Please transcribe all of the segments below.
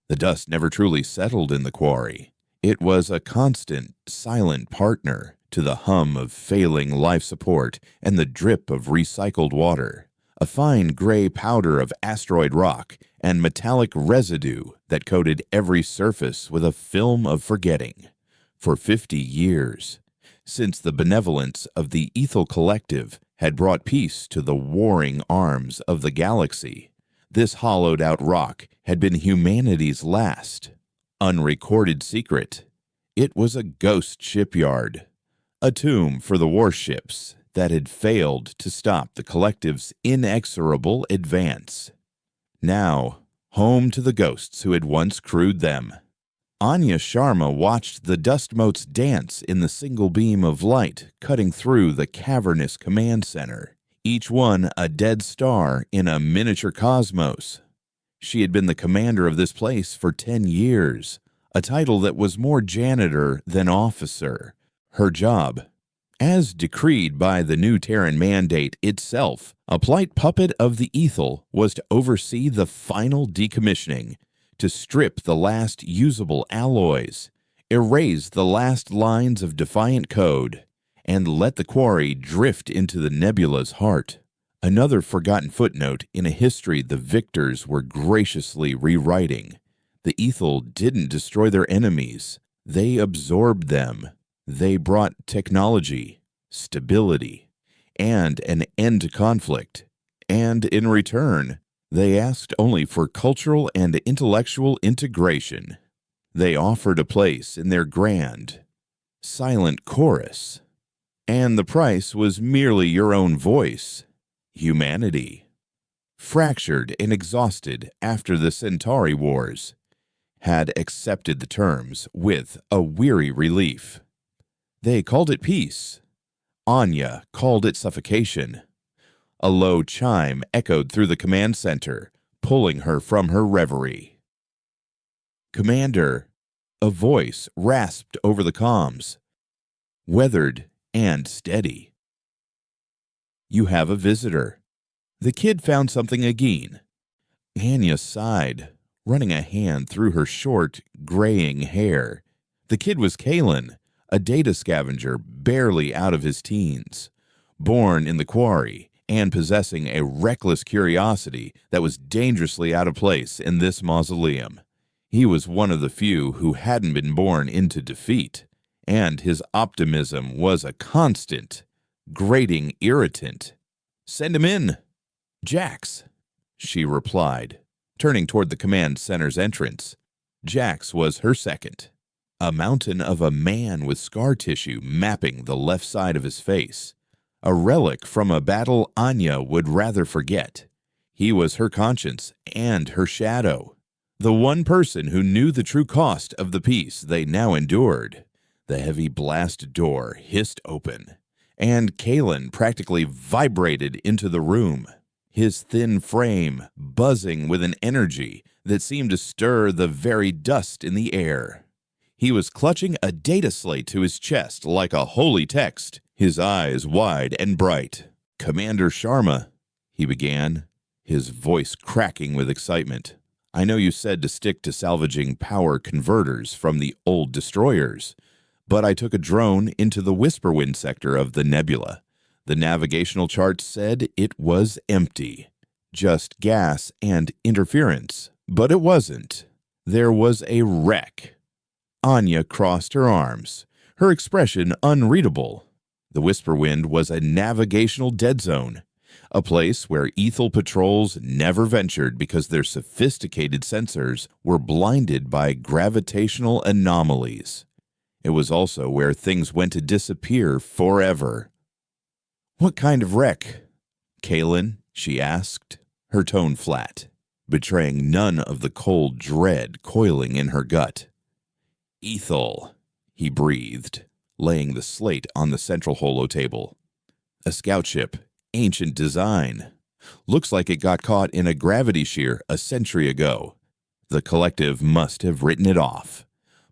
The dust never truly settled in the quarry. It was a constant, silent partner to the hum of failing life support and the drip of recycled water, a fine gray powder of asteroid rock and metallic residue that coated every surface with a film of forgetting. For 50 years, since the benevolence of the Ethel Collective had brought peace to the warring arms of the galaxy, this hollowed-out rock had been humanity's last, unrecorded secret. It was a ghost shipyard, a tomb for the warships that had failed to stop the Collective's inexorable advance. Now, home to the ghosts who had once crewed them. Anya Sharma watched the dust motes dance in the single beam of light cutting through the cavernous command center, each one a dead star in a miniature cosmos. She had been the commander of this place for 10 years, a title that was more janitor than officer. Her job, as decreed by the new Terran mandate itself, a polite puppet of the Ethel, was to oversee the final decommissioning, to strip the last usable alloys, erase the last lines of Defiant code, and let the quarry drift into the Nebula's heart. Another forgotten footnote in a history the victors were graciously rewriting. The Ethel didn't destroy their enemies. They absorbed them. They brought technology, stability, and an end to conflict. And in return, they asked only for cultural and intellectual integration. They offered a place in their grand, silent chorus. And the price was merely your own voice. Humanity. Fractured and exhausted after the Centauri Wars, had accepted the terms with a weary relief. They called it peace. Anya called it suffocation. A low chime echoed through the command center, pulling her from her reverie. "Commander," a voice rasped over the comms, weathered and steady. "You have a visitor." The kid found something again. Anya sighed, running a hand through her short, graying hair. The kid was Kalen, a data scavenger barely out of his teens, born in the quarry and possessing a reckless curiosity that was dangerously out of place in this mausoleum. He was one of the few who hadn't been born into defeat, and his optimism was a constant, grating irritant. "Send him in." "Jax," she replied, turning toward the command center's entrance. Jax was her second, a mountain of a man with scar tissue mapping the left side of his face, a relic from a battle Anya would rather forget. He was her conscience and her shadow, the one person who knew the true cost of the peace they now endured. The heavy blast door hissed open, and Kalen practically vibrated into the room, his thin frame buzzing with an energy that seemed to stir the very dust in the air. He was clutching a data slate to his chest like a holy text, his eyes wide and bright. "Commander Sharma," he began, his voice cracking with excitement. "I know you said to stick to salvaging power converters from the old destroyers, but I took a drone into the Whisperwind sector of the Nebula. The navigational chart said it was empty, just gas and interference, but it wasn't. There was a wreck." Anya crossed her arms, her expression unreadable. The Whisperwind was a navigational dead zone, a place where Ethel patrols never ventured because their sophisticated sensors were blinded by gravitational anomalies. It was also where things went to disappear forever. "What kind of wreck?" "Kalen," she asked, her tone flat, betraying none of the cold dread coiling in her gut. "Ethel," he breathed, laying the slate on the central holotable. "A scout ship, ancient design. Looks like it got caught in a gravity shear a century ago. The Collective must have written it off.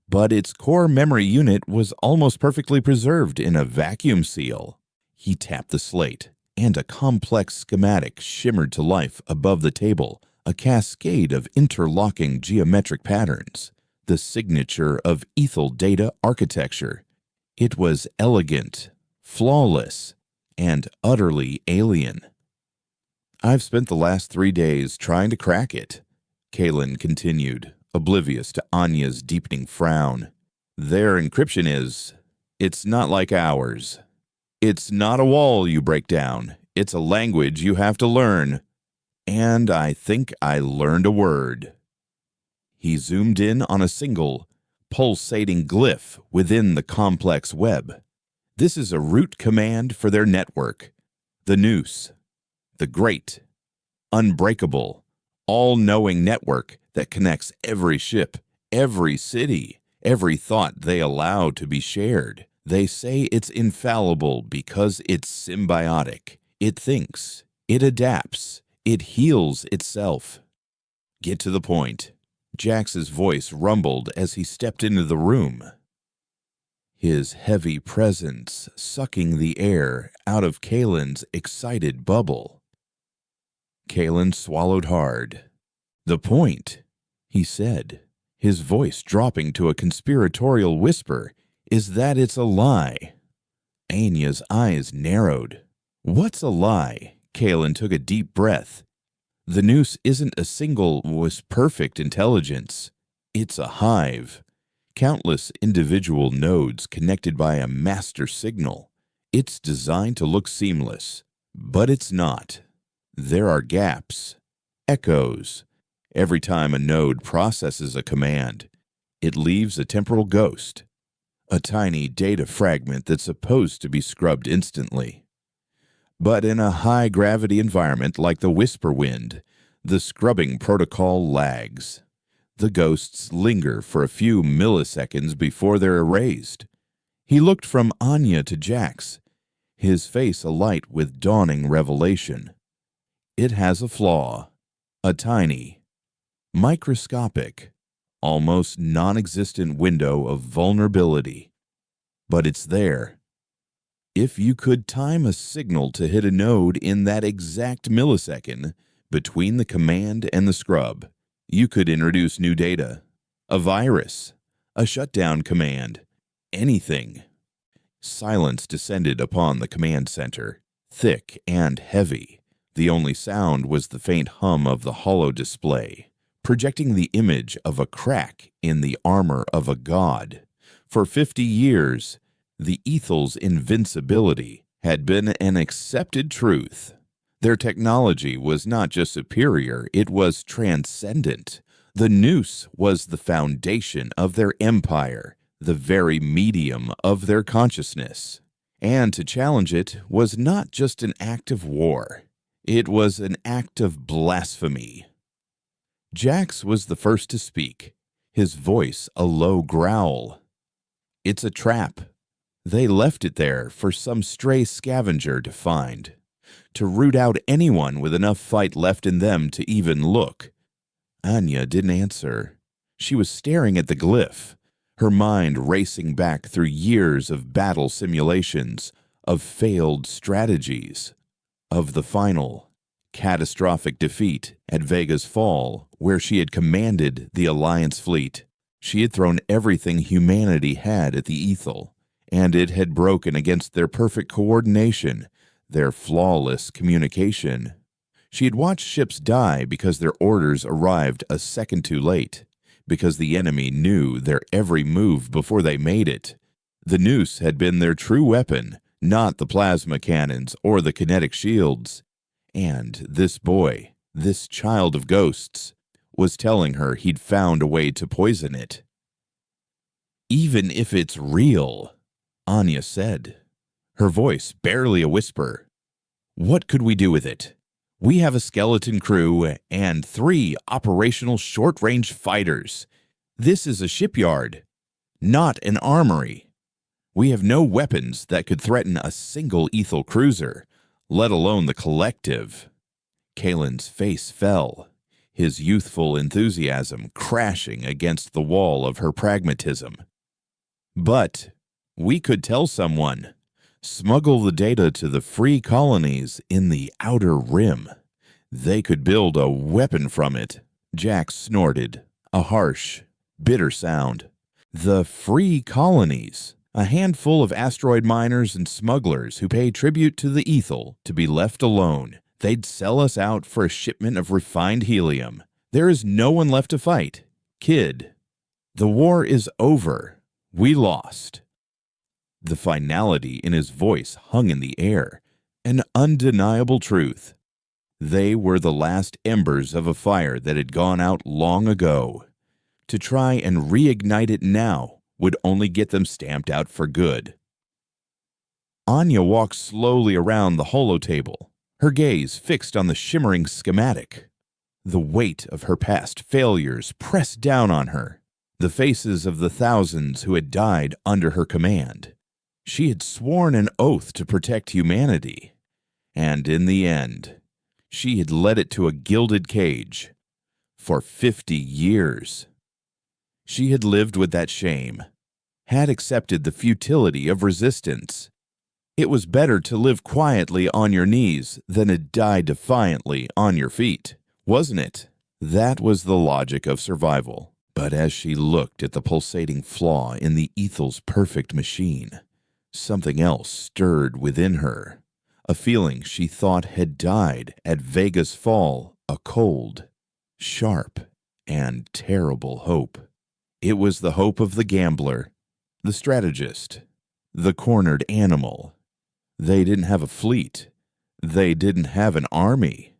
But its core memory unit was almost perfectly preserved in a vacuum seal." He tapped the slate, and a complex schematic shimmered to life above the table, a cascade of interlocking geometric patterns, the signature of ethel data architecture. It was elegant, flawless, and utterly alien. "I've spent the last 3 days trying to crack it," Kalen continued, oblivious to Anya's deepening frown. "Their encryption it's not like ours. It's not a wall you break down. It's a language you have to learn. And I think I learned a word." He zoomed in on a single, pulsating glyph within the complex web. "This is a root command for their network. The Noose. The great, unbreakable, all-knowing network that connects every ship, every city, every thought they allow to be shared. They say it's infallible because it's symbiotic. It thinks, it adapts, it heals itself." "Get to the point." Jax's voice rumbled as he stepped into the room, his heavy presence sucking the air out of Kalen's excited bubble. Kalen swallowed hard. "The point," he said, his voice dropping to a conspiratorial whisper, "is that it's a lie." Anya's eyes narrowed. "What's a lie?" Kalen took a deep breath. "The Noose isn't a single with perfect intelligence. It's a hive. Countless individual nodes connected by a master signal. It's designed to look seamless, but it's not. There are gaps, echoes. Every time a node processes a command, it leaves a temporal ghost, a tiny data fragment that's supposed to be scrubbed instantly. But in a high-gravity environment like the Whisper Wind, the scrubbing protocol lags. The ghosts linger for a few milliseconds before they're erased." He looked from Anya to Jax, his face alight with dawning revelation. "It has a flaw, a tiny, microscopic, almost non-existent window of vulnerability. But it's there. If you could time a signal to hit a node in that exact millisecond between the command and the scrub, you could introduce new data, a virus, a shutdown command, anything." Silence descended upon the command center, thick and heavy. The only sound was the faint hum of the holo display, projecting the image of a crack in the armor of a god. For 50 years, the Ethel's invincibility had been an accepted truth. Their technology was not just superior, it was transcendent. The Noose was the foundation of their empire, the very medium of their consciousness. And to challenge it was not just an act of war. It was an act of blasphemy. Jax was the first to speak, his voice a low growl. "It's a trap. They left it there for some stray scavenger to find, to root out anyone with enough fight left in them to even look." Anya didn't answer. She was staring at the glyph, her mind racing back through years of battle simulations, of failed strategies, of the final, catastrophic defeat at Vega's Fall, where she had commanded the Alliance fleet. She had thrown everything humanity had at the Ethel, and it had broken against their perfect coordination, their flawless communication. She had watched ships die because their orders arrived a second too late, because the enemy knew their every move before they made it. The Noose had been their true weapon, not the plasma cannons or the kinetic shields. And this boy, this child of ghosts, was telling her he'd found a way to poison it. "Even if it's real," Anya said, her voice barely a whisper, "what could we do with it? We have a skeleton crew and 3 operational short-range fighters. This is a shipyard, not an armory. We have no weapons that could threaten a single Ethel cruiser, let alone the collective." Kalen's face fell, his youthful enthusiasm crashing against the wall of her pragmatism. "But we could tell someone, smuggle the data to the free colonies in the Outer Rim. They could build a weapon from it. Jack snorted, a harsh, bitter sound. The free colonies, a handful of asteroid miners and smugglers who pay tribute to the Ethel to be left alone. They'd sell us out for a shipment of refined helium. There is no one left to fight. Kid, the war is over. We lost. The finality in his voice hung in the air, an undeniable truth. They were the last embers of a fire that had gone out long ago. To try and reignite it now would only get them stamped out for good. Anya walked slowly around the holotable, her gaze fixed on the shimmering schematic. The weight of her past failures pressed down on her, the faces of the thousands who had died under her command. She had sworn an oath to protect humanity, and in the end, she had led it to a gilded cage for 50 years. She had lived with that shame, had accepted the futility of resistance. It was better to live quietly on your knees than to die defiantly on your feet, wasn't it? That was the logic of survival. But as she looked at the pulsating flaw in the Ethel's perfect machine, something else stirred within her, a feeling she thought had died at Vega's fall, a cold, sharp, and terrible hope. It was the hope of the gambler, the strategist, the cornered animal. They didn't have a fleet. They didn't have an army.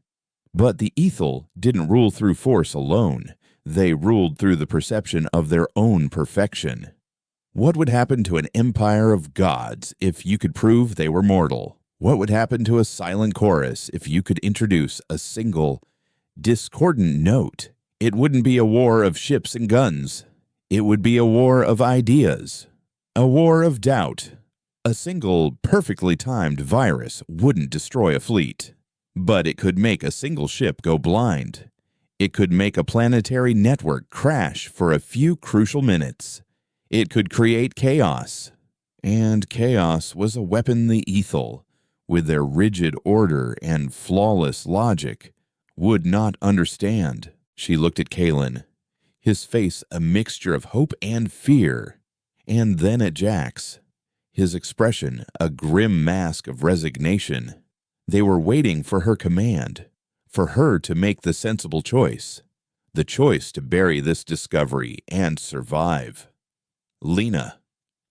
But the Ethel didn't rule through force alone. They ruled through the perception of their own perfection. What would happen to an empire of gods if you could prove they were mortal? What would happen to a silent chorus if you could introduce a single, discordant note? It wouldn't be a war of ships and guns. It would be a war of ideas, a war of doubt. A single, perfectly timed virus wouldn't destroy a fleet, but it could make a single ship go blind. It could make a planetary network crash for a few crucial minutes. It could create chaos, and chaos was a weapon the Ethel, with their rigid order and flawless logic, would not understand. She looked at Kalen, his face a mixture of hope and fear, and then at Jack's, his expression a grim mask of resignation. They were waiting for her command, for her to make the sensible choice, the choice to bury this discovery and survive. Lena,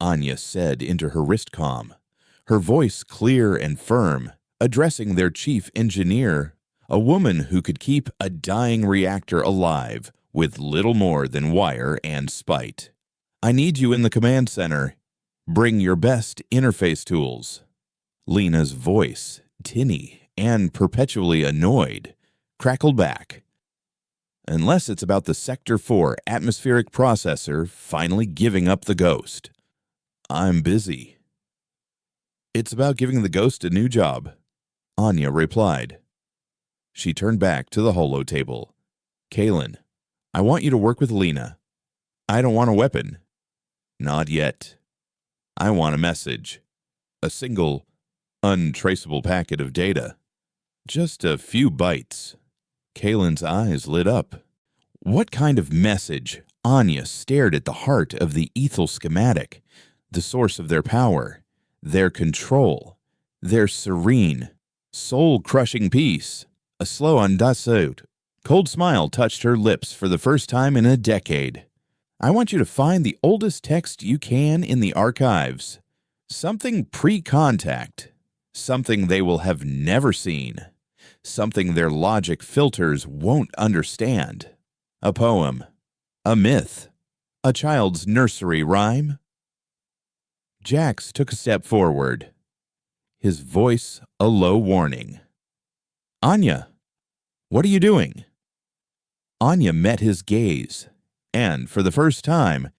Anya said into her wristcom, her voice clear and firm, addressing their chief engineer, a woman who could keep a dying reactor alive with little more than wire and spite. I need you in the command center. Bring your best interface tools. Lena's voice, tinny and perpetually annoyed, crackled back. Unless it's about the Sector 4 atmospheric processor finally giving up the ghost. I'm busy. It's about giving the ghost a new job, Anya replied. She turned back to the holotable. Kalen, I want you to work with Lena. I don't want a weapon. Not yet. I want a message. A single, untraceable packet of data. Just a few bytes. Kalen's eyes lit up. What kind of message? Anya stared at the heart of the Ethel schematic, the source of their power, their control, their serene, soul-crushing peace. A slow undassault, cold smile touched her lips for the first time in a decade. I want you to find the oldest text you can in the archives. Something pre-contact. Something they will have never seen. Something their logic filters won't understand. A poem. A myth. A child's nursery rhyme. Jax took a step forward, his voice a low warning. Anya, what are you doing? Anya met his gaze, and for the first time,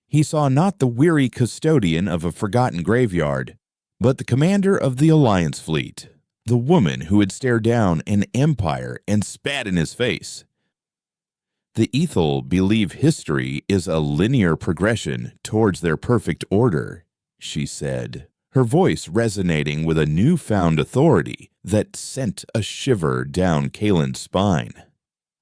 he saw not the weary custodian of a forgotten graveyard, but the commander of the Alliance fleet, the woman who had stared down an empire and spat in his face. The Ethel believe history is a linear progression towards their perfect order, she said, her voice resonating with a newfound authority that sent a shiver down Kalen's spine.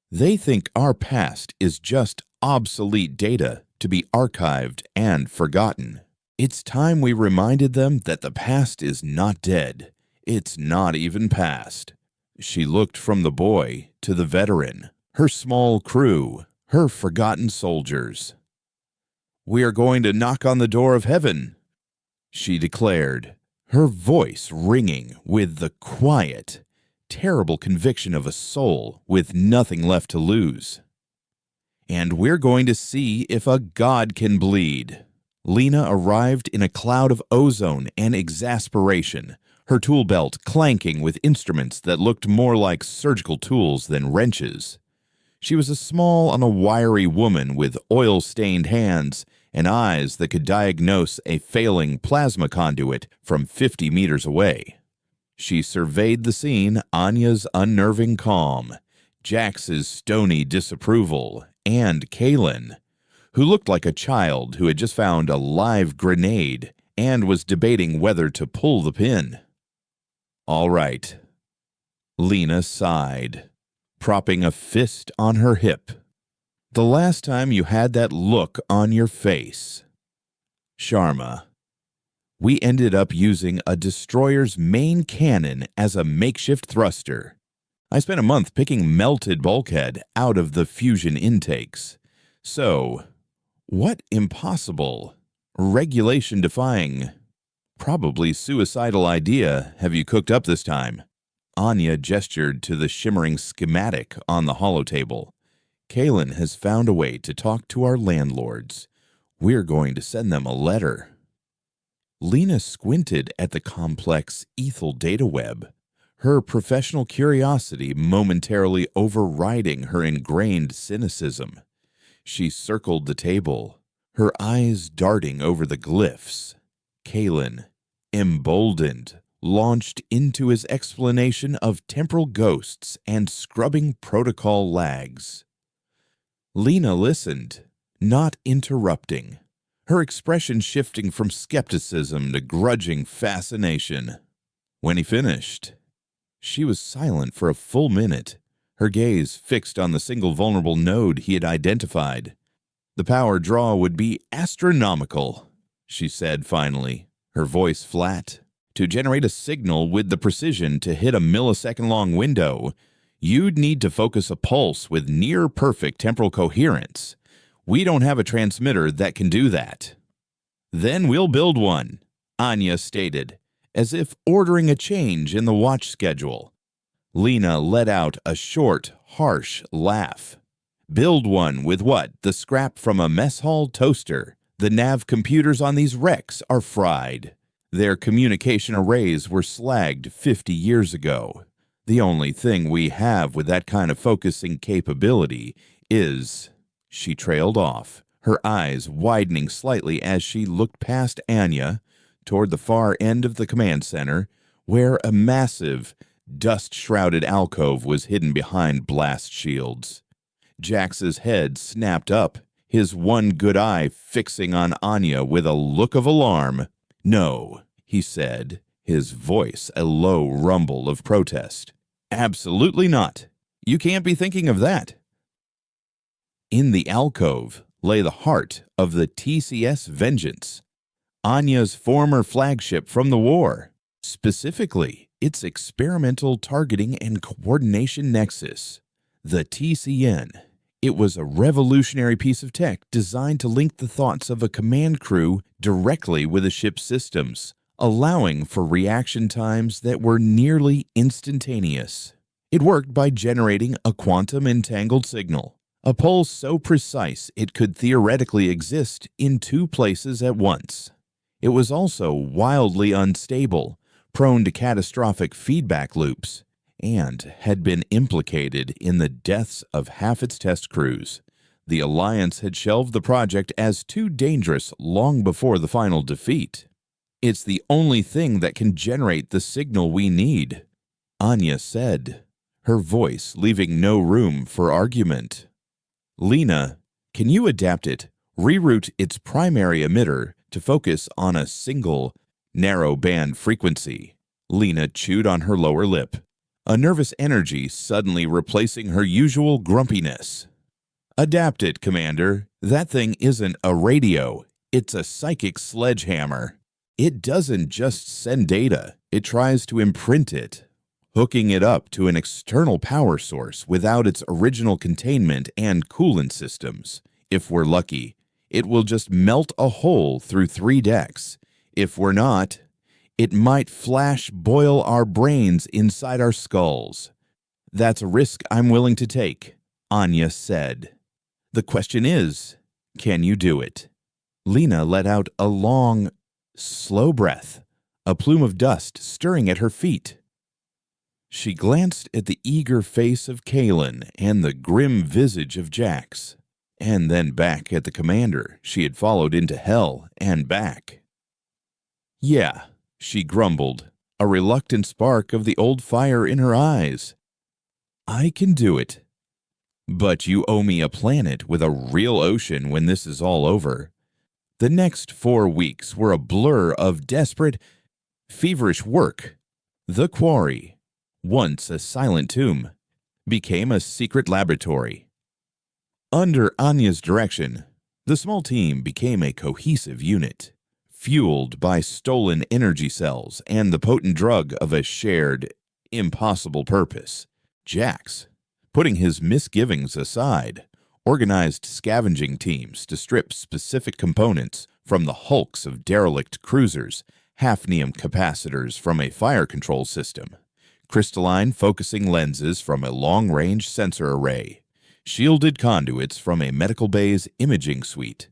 They think our past is just obsolete data to be archived and forgotten. It's time we reminded them that the past is not dead. It's not even past. She looked from the boy to the veteran, her small crew, her forgotten soldiers. "We are going to knock on the door of heaven," she declared, her voice ringing with the quiet, terrible conviction of a soul with nothing left to lose. "And we're going to see if a god can bleed." Lena arrived in a cloud of ozone and exasperation, her tool belt clanking with instruments that looked more like surgical tools than wrenches. She was a small and a wiry woman with oil-stained hands and eyes that could diagnose a failing plasma conduit from 50 meters away. She surveyed the scene, Anya's unnerving calm, Jax's stony disapproval, and Kalen, who looked like a child who had just found a live grenade and was debating whether to pull the pin. "All right." Lena sighed, propping a fist on her hip. "The last time you had that look on your face, Sharma, we ended up using a destroyer's main cannon as a makeshift thruster. I spent a month picking melted bulkhead out of the fusion intakes. So, what impossible, regulation-defying, probably suicidal idea have you cooked up this time?" Anya gestured to the shimmering schematic on the holotable. "Kalen has found a way to talk to our landlords. We're going to send them a letter." Lena squinted at the complex ethel data web, her professional curiosity momentarily overriding her ingrained cynicism. She circled the table, her eyes darting over the glyphs. Kalen, emboldened, launched into his explanation of temporal ghosts and scrubbing protocol lags. Lena listened, not interrupting, her expression shifting from skepticism to grudging fascination. When he finished, she was silent for a full minute, her gaze fixed on the single vulnerable node he had identified. "The power draw would be astronomical," she said finally, her voice flat. "To generate a signal with the precision to hit a millisecond-long window, you'd need to focus a pulse with near-perfect temporal coherence. We don't have a transmitter that can do that." "Then we'll build one," Anya stated, as if ordering a change in the watch schedule. Lena let out a short, harsh laugh. "Build one with what? The scrap from a mess hall toaster. The nav computers on these wrecks are fried. Their communication arrays were slagged 50 years ago. The only thing we have with that kind of focusing capability is—" She trailed off, her eyes widening slightly as she looked past Anya toward the far end of the command center, where a massive, dust-shrouded alcove was hidden behind blast shields. Jax's head snapped up, his one good eye fixing on Anya with a look of alarm. "No," he said, his voice a low rumble of protest. "Absolutely not. You can't be thinking of that." In the alcove lay the heart of the TCS Vengeance, Anya's former flagship from the war, specifically its experimental targeting and coordination nexus, the TCN. It was a revolutionary piece of tech designed to link the thoughts of a command crew directly with a ship's systems, allowing for reaction times that were nearly instantaneous. It worked by generating a quantum entangled signal, a pulse so precise it could theoretically exist in two places at once. It was also wildly unstable, prone to catastrophic feedback loops, and had been implicated in the deaths of half its test crews. The Alliance had shelved the project as too dangerous long before the final defeat. "It's the only thing that can generate the signal we need," Anya said, her voice leaving no room for argument. "Lena, can you adapt it, reroute its primary emitter to focus on a single, Narrow band frequency. Lena chewed on her lower lip, a nervous energy suddenly replacing her usual grumpiness. Adapt it, Commander. That thing isn't a radio. It's a psychic sledgehammer. It doesn't just send data, it tries to imprint it, hooking it up to an external power source without its original containment and coolant systems. If we're lucky, it will just melt a hole through 3 decks. If we're not, it might flash boil our brains inside our skulls. That's a risk I'm willing to take, Anya said. The question is, can you do it? Lena let out a long, slow breath, a plume of dust stirring at her feet. She glanced at the eager face of Kalen and the grim visage of Jax, and then back at the commander she had followed into hell and back. Yeah, she grumbled, a reluctant spark of the old fire in her eyes. I can do it. But you owe me a planet with a real ocean when this is all over. The next 4 weeks were a blur of desperate, feverish work. The quarry, once a silent tomb, became a secret laboratory. Under Anya's direction, the small team became a cohesive unit, fueled by stolen energy cells and the potent drug of a shared, impossible purpose. Jax, putting his misgivings aside, organized scavenging teams to strip specific components from the hulks of derelict cruisers, hafnium capacitors from a fire control system, crystalline focusing lenses from a long-range sensor array, shielded conduits from a medical bay's imaging suite.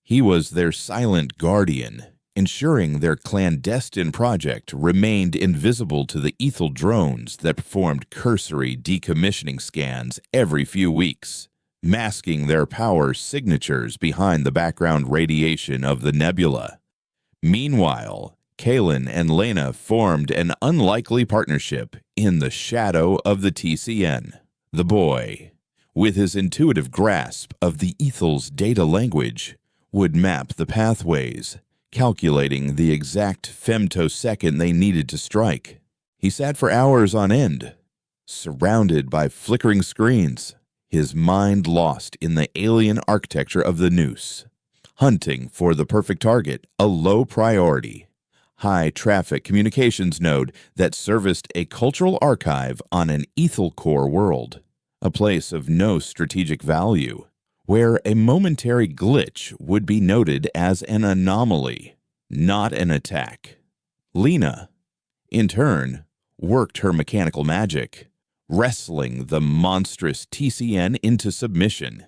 He was their silent guardian, ensuring their clandestine project remained invisible to the ethel drones that performed cursory decommissioning scans every few weeks, masking their power signatures behind the background radiation of the Nebula. Meanwhile, Kalen and Lena formed an unlikely partnership in the shadow of the TCN. The boy, with his intuitive grasp of the ethel's data language, would map the pathways, calculating the exact femtosecond they needed to strike. He sat for hours on end, surrounded by flickering screens, his mind lost in the alien architecture of the noose, hunting for the perfect target, a low priority, high-traffic communications node that serviced a cultural archive on an ethel core world, a place of no strategic value, where a momentary glitch would be noted as an anomaly, not an attack. Lena, in turn, worked her mechanical magic, wrestling the monstrous TCN into submission.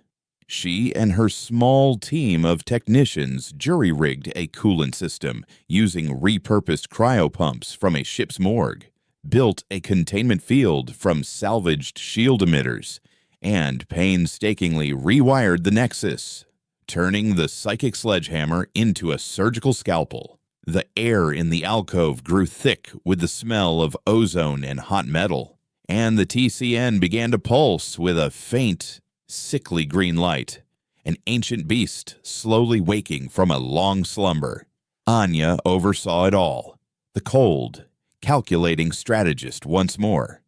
She and her small team of technicians jury-rigged a coolant system using repurposed cryopumps from a ship's morgue, built a containment field from salvaged shield emitters, and painstakingly rewired the Nexus, turning the psychic sledgehammer into a surgical scalpel. The air in the alcove grew thick with the smell of ozone and hot metal, and the TCN began to pulse with a faint, sickly green light, an ancient beast slowly waking from a long slumber. Anya oversaw it all, the cold, calculating strategist once more.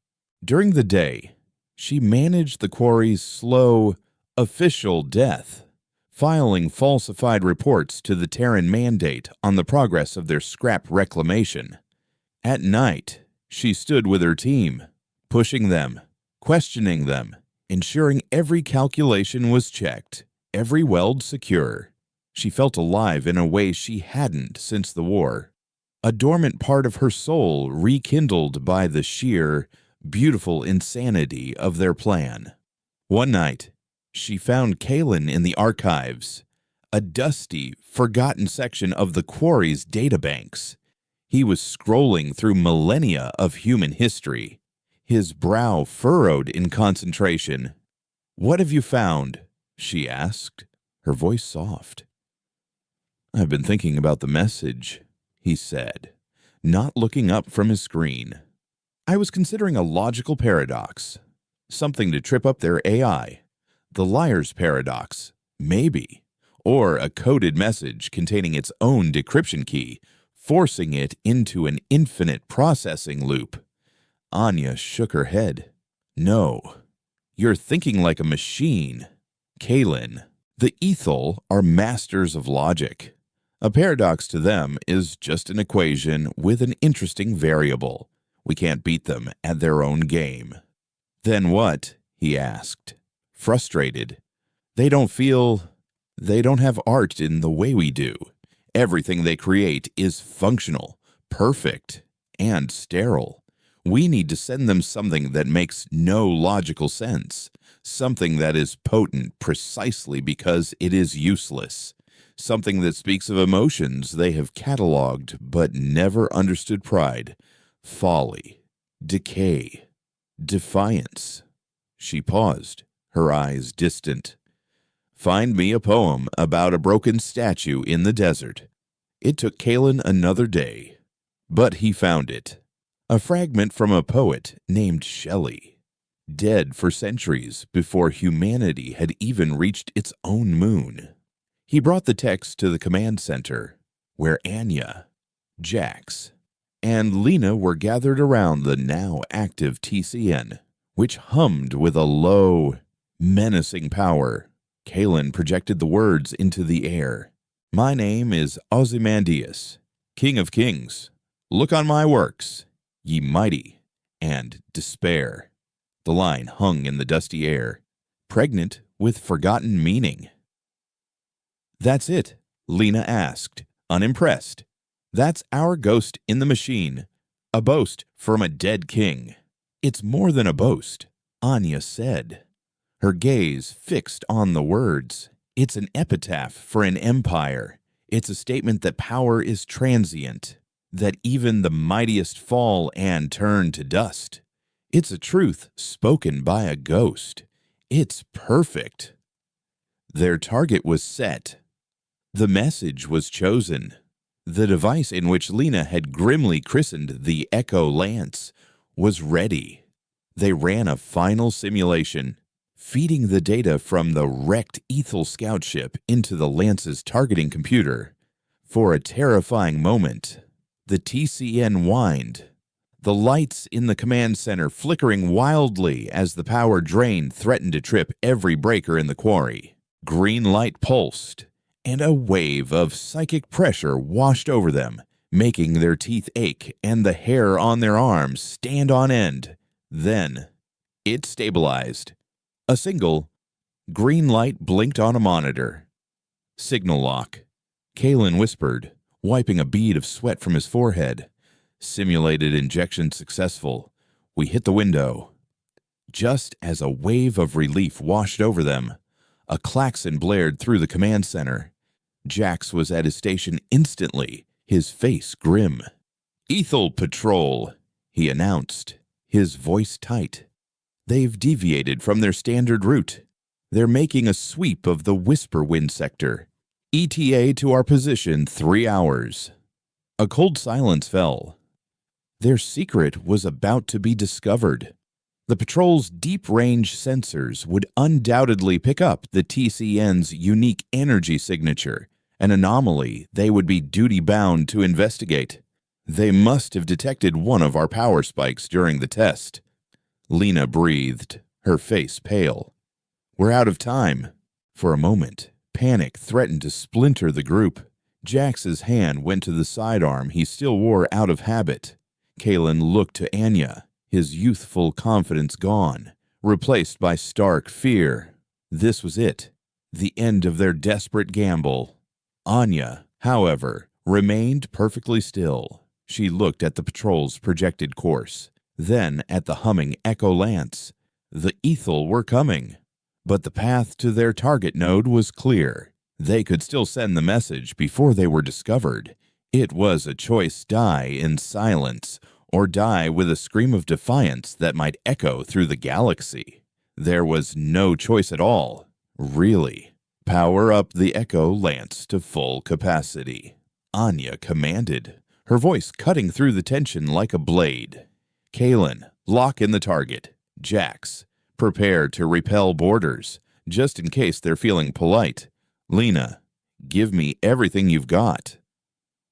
During the day, she managed the quarry's slow, official death, filing falsified reports to the Terran Mandate on the progress of their scrap reclamation. At night, she stood with her team, pushing them, questioning them, ensuring every calculation was checked, every weld secure. She felt alive in a way she hadn't since the war, a dormant part of her soul rekindled by the sheer, beautiful insanity of their plan. One night, she found Kalen in the archives, a dusty, forgotten section of the quarry's databanks. He was scrolling through millennia of human history, his brow furrowed in concentration. "What have you found?" she asked, her voice soft. "I've been thinking about the message," he said, not looking up from his screen. "I was considering a logical paradox, something to trip up their AI. The liar's paradox, maybe, or a coded message containing its own decryption key, forcing it into an infinite processing loop. Anya shook her head. No, you're thinking like a machine. Kaylin, the Ethel are masters of logic. A paradox to them is just an equation with an interesting variable. We can't beat them at their own game. Then what? He asked, frustrated. They don't have art in the way we do. Everything they create is functional, perfect, and sterile. We need to send them something that makes no logical sense, something that is potent precisely because it is useless, something that speaks of emotions they have cataloged but never understood: pride, folly, decay, defiance. She paused, her eyes distant. Find me a poem about a broken statue in the desert. It took Kaylin another day, but he found it. A fragment from a poet named Shelley, dead for centuries before humanity had even reached its own moon. He brought the text to the command center, where Anya, Jax, and Lena were gathered around the now active TCN, which hummed with a low, menacing power. Kaylin projected the words into the air. My name is Ozymandias, King of Kings. Look on my works, ye mighty, and despair. The line hung in the dusty air, pregnant with forgotten meaning. That's it, Lena asked, unimpressed. That's our ghost in the machine, a boast from a dead king. It's more than a boast, Anya said, her gaze fixed on the words. It's an epitaph for an empire. It's a statement that power is transient, that even the mightiest fall and turn to dust. It's a truth spoken by a ghost. It's perfect. Their target was set. The message was chosen. The device in which Lena had grimly christened the Echo Lance was ready. They ran a final simulation, feeding the data from the wrecked Ethel scout ship into the Lance's targeting computer. For a terrifying moment, the TCN whined, the lights in the command center flickering wildly as the power drain threatened to trip every breaker in the quarry. Green light pulsed, and a wave of psychic pressure washed over them, making their teeth ache and the hair on their arms stand on end. Then, it stabilized. A single green light blinked on a monitor. Signal lock, Kaylin whispered, wiping a bead of sweat from his forehead. Simulated injection successful. We hit the window. Just as a wave of relief washed over them, a klaxon blared through the command center. Jax was at his station instantly, his face grim. Ethel Patrol, he announced, his voice tight. They've deviated from their standard route. They're making a sweep of the Whisper Wind sector. ETA to our position 3 hours. A cold silence fell. Their secret was about to be discovered. The patrol's deep-range sensors would undoubtedly pick up the TCN's unique energy signature, an anomaly they would be duty-bound to investigate. They must have detected one of our power spikes during the test. Lena breathed, her face pale. We're out of time. For a moment, panic threatened to splinter the group. Jax's hand went to the sidearm he still wore out of habit. Kaylin looked to Anya, his youthful confidence gone, replaced by stark fear. This was it, the end of their desperate gamble. Anya, however, remained perfectly still. She looked at the patrol's projected course, then at the humming Echo Lance. The Ethel were coming, but the path to their target node was clear. They could still send the message before they were discovered. It was a choice: die in silence, or die with a scream of defiance that might echo through the galaxy. There was no choice at all, really. Power up the Echo Lance to full capacity, Anya commanded, her voice cutting through the tension like a blade. Kaylin, lock in the target. Jax, prepare to repel boarders, just in case they're feeling polite. Lena, give me everything you've got.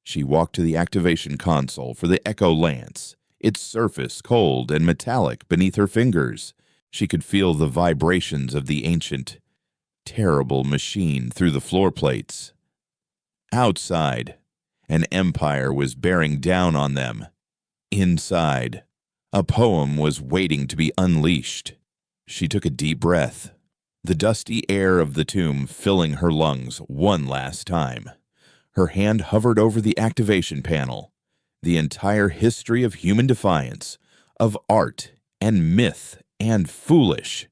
She walked to the activation console for the Echo Lance, its surface cold and metallic beneath her fingers. She could feel the vibrations of the ancient, terrible machine through the floor plates. Outside, an empire was bearing down on them. Inside, a poem was waiting to be unleashed. She took a deep breath, the dusty air of the tomb filling her lungs one last time. Her hand hovered over the activation panel. The entire history of human defiance, of art and myth and foolish,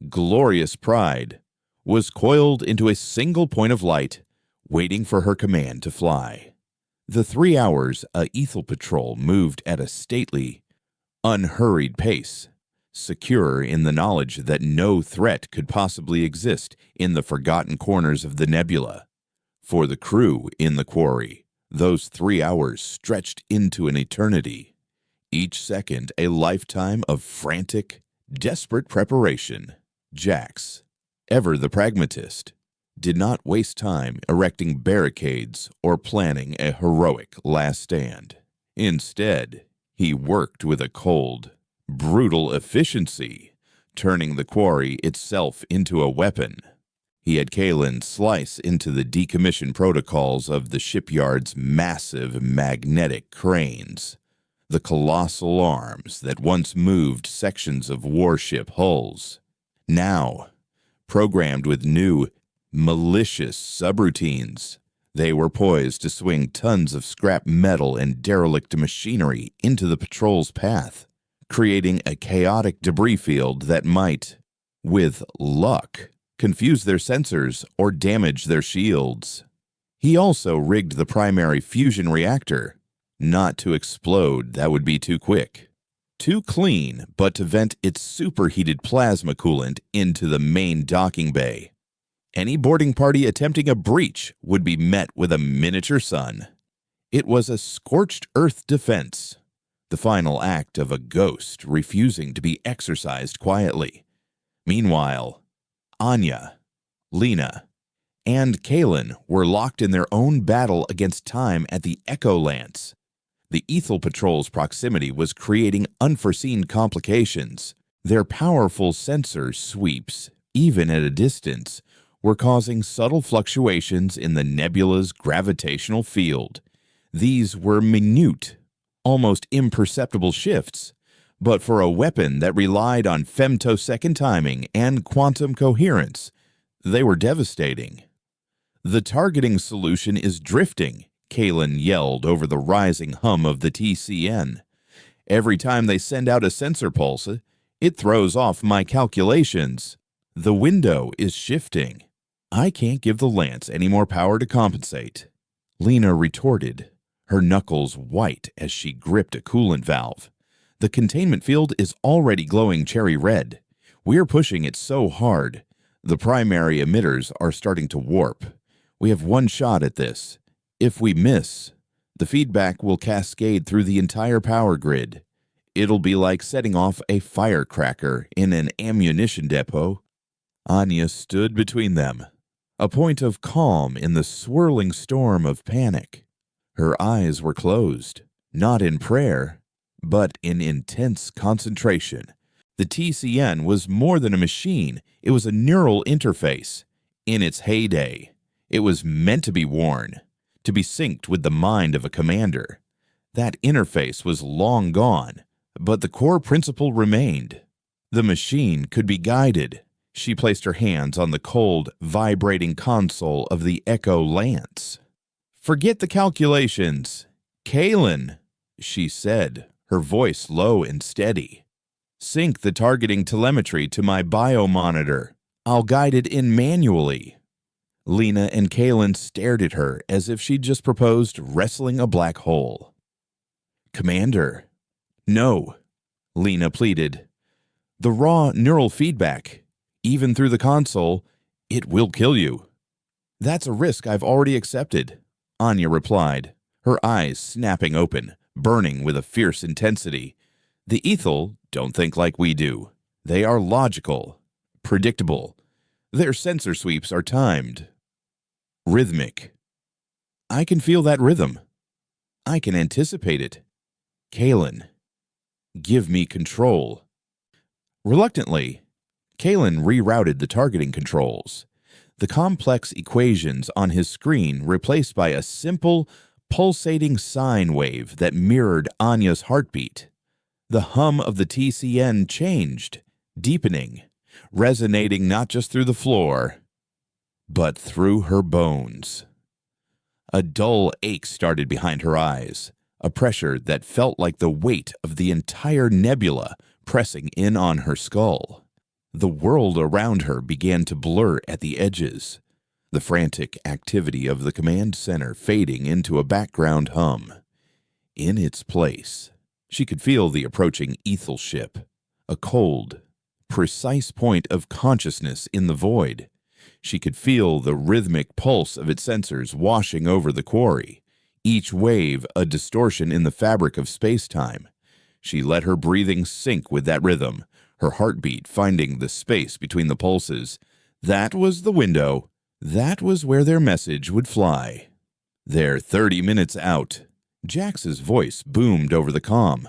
glorious pride, was coiled into a single point of light, waiting for her command to fly. The 3 hours a Ethel patrol moved at a stately, unhurried pace, secure in the knowledge that no threat could possibly exist in the forgotten corners of the Nebula. For the crew in the quarry, those 3 hours stretched into an eternity, each second a lifetime of frantic, desperate preparation. Jax, ever the pragmatist, did not waste time erecting barricades or planning a heroic last stand. Instead, he worked with a cold, brutal efficiency, turning the quarry itself into a weapon. He had Kalen slice into the decommission protocols of the shipyard's massive magnetic cranes, the colossal arms that once moved sections of warship hulls. Now, programmed with new, malicious subroutines, they were poised to swing tons of scrap metal and derelict machinery into the patrol's path, creating a chaotic debris field that might, with luck, confuse their sensors or damage their shields. He also rigged the primary fusion reactor, not to explode, that would be too quick, too clean, but to vent its superheated plasma coolant into the main docking bay. Any boarding party attempting a breach would be met with a miniature sun. It was a scorched earth defense, the final act of a ghost refusing to be exorcised quietly. Meanwhile, Anya, Lena, and Kalen were locked in their own battle against time at the Echo Lance. The Ethel Patrol's proximity was creating unforeseen complications. Their powerful sensor sweeps, even at a distance, were causing subtle fluctuations in the nebula's gravitational field. These were minute, almost imperceptible shifts, but for a weapon that relied on femtosecond timing and quantum coherence, they were devastating. "The targeting solution is drifting," Kalen yelled over the rising hum of the TCN. "Every time they send out a sensor pulse, it throws off my calculations. The window is shifting. I can't give the Lance any more power to compensate." Lena retorted, her knuckles white as she gripped a coolant valve. "The containment field is already glowing cherry red. We're pushing it so hard. The primary emitters are starting to warp. We have one shot at this. If we miss, the feedback will cascade through the entire power grid. It'll be like setting off a firecracker in an ammunition depot." Anya stood between them, a point of calm in the swirling storm of panic. Her eyes were closed, not in prayer, but in intense concentration. The TCN was more than a machine. It was a neural interface. In its heyday, it was meant to be worn, to be synced with the mind of a commander. That interface was long gone, but the core principle remained. The machine could be guided. She placed her hands on the cold, vibrating console of the Echo Lance. "Forget the calculations. Kalen," she said, her voice low and steady. "Sync the targeting telemetry to my biomonitor. I'll guide it in manually." Lena and Kalen stared at her as if she'd just proposed wrestling a black hole. "Commander." "No," Lena pleaded. "The raw neural feedback, even through the console, it will kill you." "That's a risk I've already accepted," Anya replied, her eyes snapping open, burning with a fierce intensity. "The Ethel don't think like we do. They are logical, predictable. Their sensor sweeps are timed, rhythmic. I can feel that rhythm. I can anticipate it. Kalen, give me control. Reluctantly, Kalen rerouted the targeting controls. The complex equations on his screen replaced by a simple, pulsating sine wave that mirrored Anya's heartbeat. The hum of the TCN changed, deepening, resonating not just through the floor, but through her bones. A dull ache started behind her eyes, a pressure that felt like the weight of the entire nebula pressing in on her skull. The world around her began to blur at the edges, the frantic activity of the command center fading into a background hum. In its place, she could feel the approaching Ethel ship, a cold, precise point of consciousness in the void. She could feel the rhythmic pulse of its sensors washing over the quarry, each wave a distortion in the fabric of space-time. She let her breathing sink with that rhythm, her heartbeat finding the space between the pulses. That was the window. That was where their message would fly. They're 30 minutes out. Jax's voice boomed over the comm,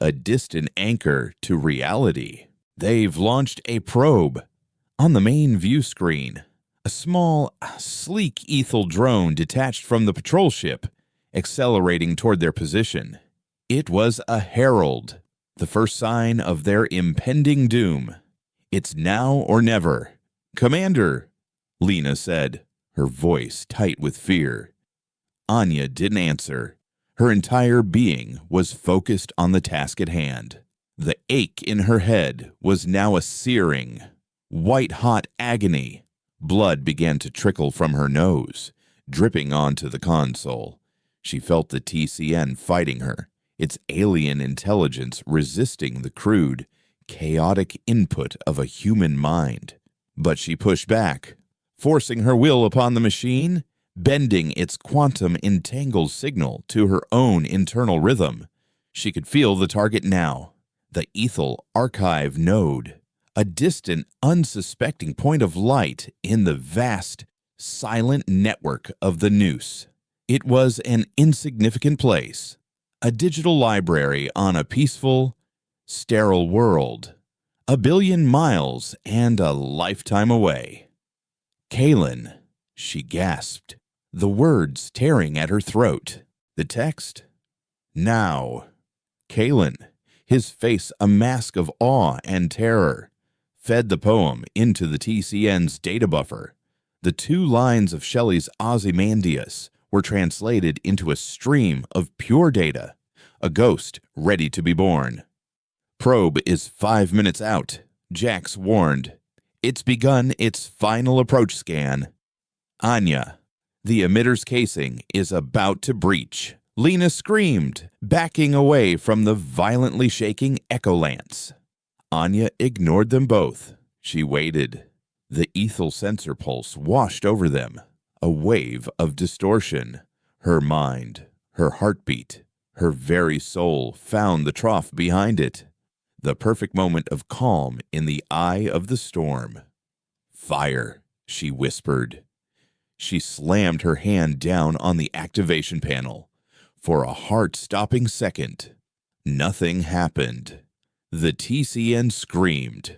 a distant anchor to reality. They've launched a probe. On the main view screen, a small, sleek Ethel drone detached from the patrol ship, accelerating toward their position. It was a herald, the first sign of their impending doom. It's now or never. Commander, Lena said, her voice tight with fear. Anya didn't answer. Her entire being was focused on the task at hand. The ache in her head was now a searing, white-hot agony. Blood began to trickle from her nose, dripping onto the console. She felt the TCN fighting her, its alien intelligence resisting the crude, chaotic input of a human mind. But she pushed back, forcing her will upon the machine, bending its quantum-entangled signal to her own internal rhythm. She could feel the target now, the Ethel archive node, a distant, unsuspecting point of light in the vast, silent network of the Noose. It was an insignificant place, a digital library on a peaceful, sterile world, 1 billion miles and a lifetime away. Kalen, she gasped, the words tearing at her throat. The text? Now. Kalen, his face a mask of awe and terror, fed the poem into the TCN's data buffer. The 2 lines of Shelley's Ozymandias were translated into a stream of pure data, a ghost ready to be born. Probe is 5 minutes out, Jax warned. It's begun its final approach scan. Anya, the emitter's casing is about to breach. Lena screamed, backing away from the violently shaking Echo Lance. Anya ignored them both. She waited. The Ethel sensor pulse washed over them, a wave of distortion. Her mind, her heartbeat, her very soul found the trough behind it. The perfect moment of calm in the eye of the storm. Fire, she whispered. She slammed her hand down on the activation panel. For a heart-stopping second, nothing happened. The TCN screamed,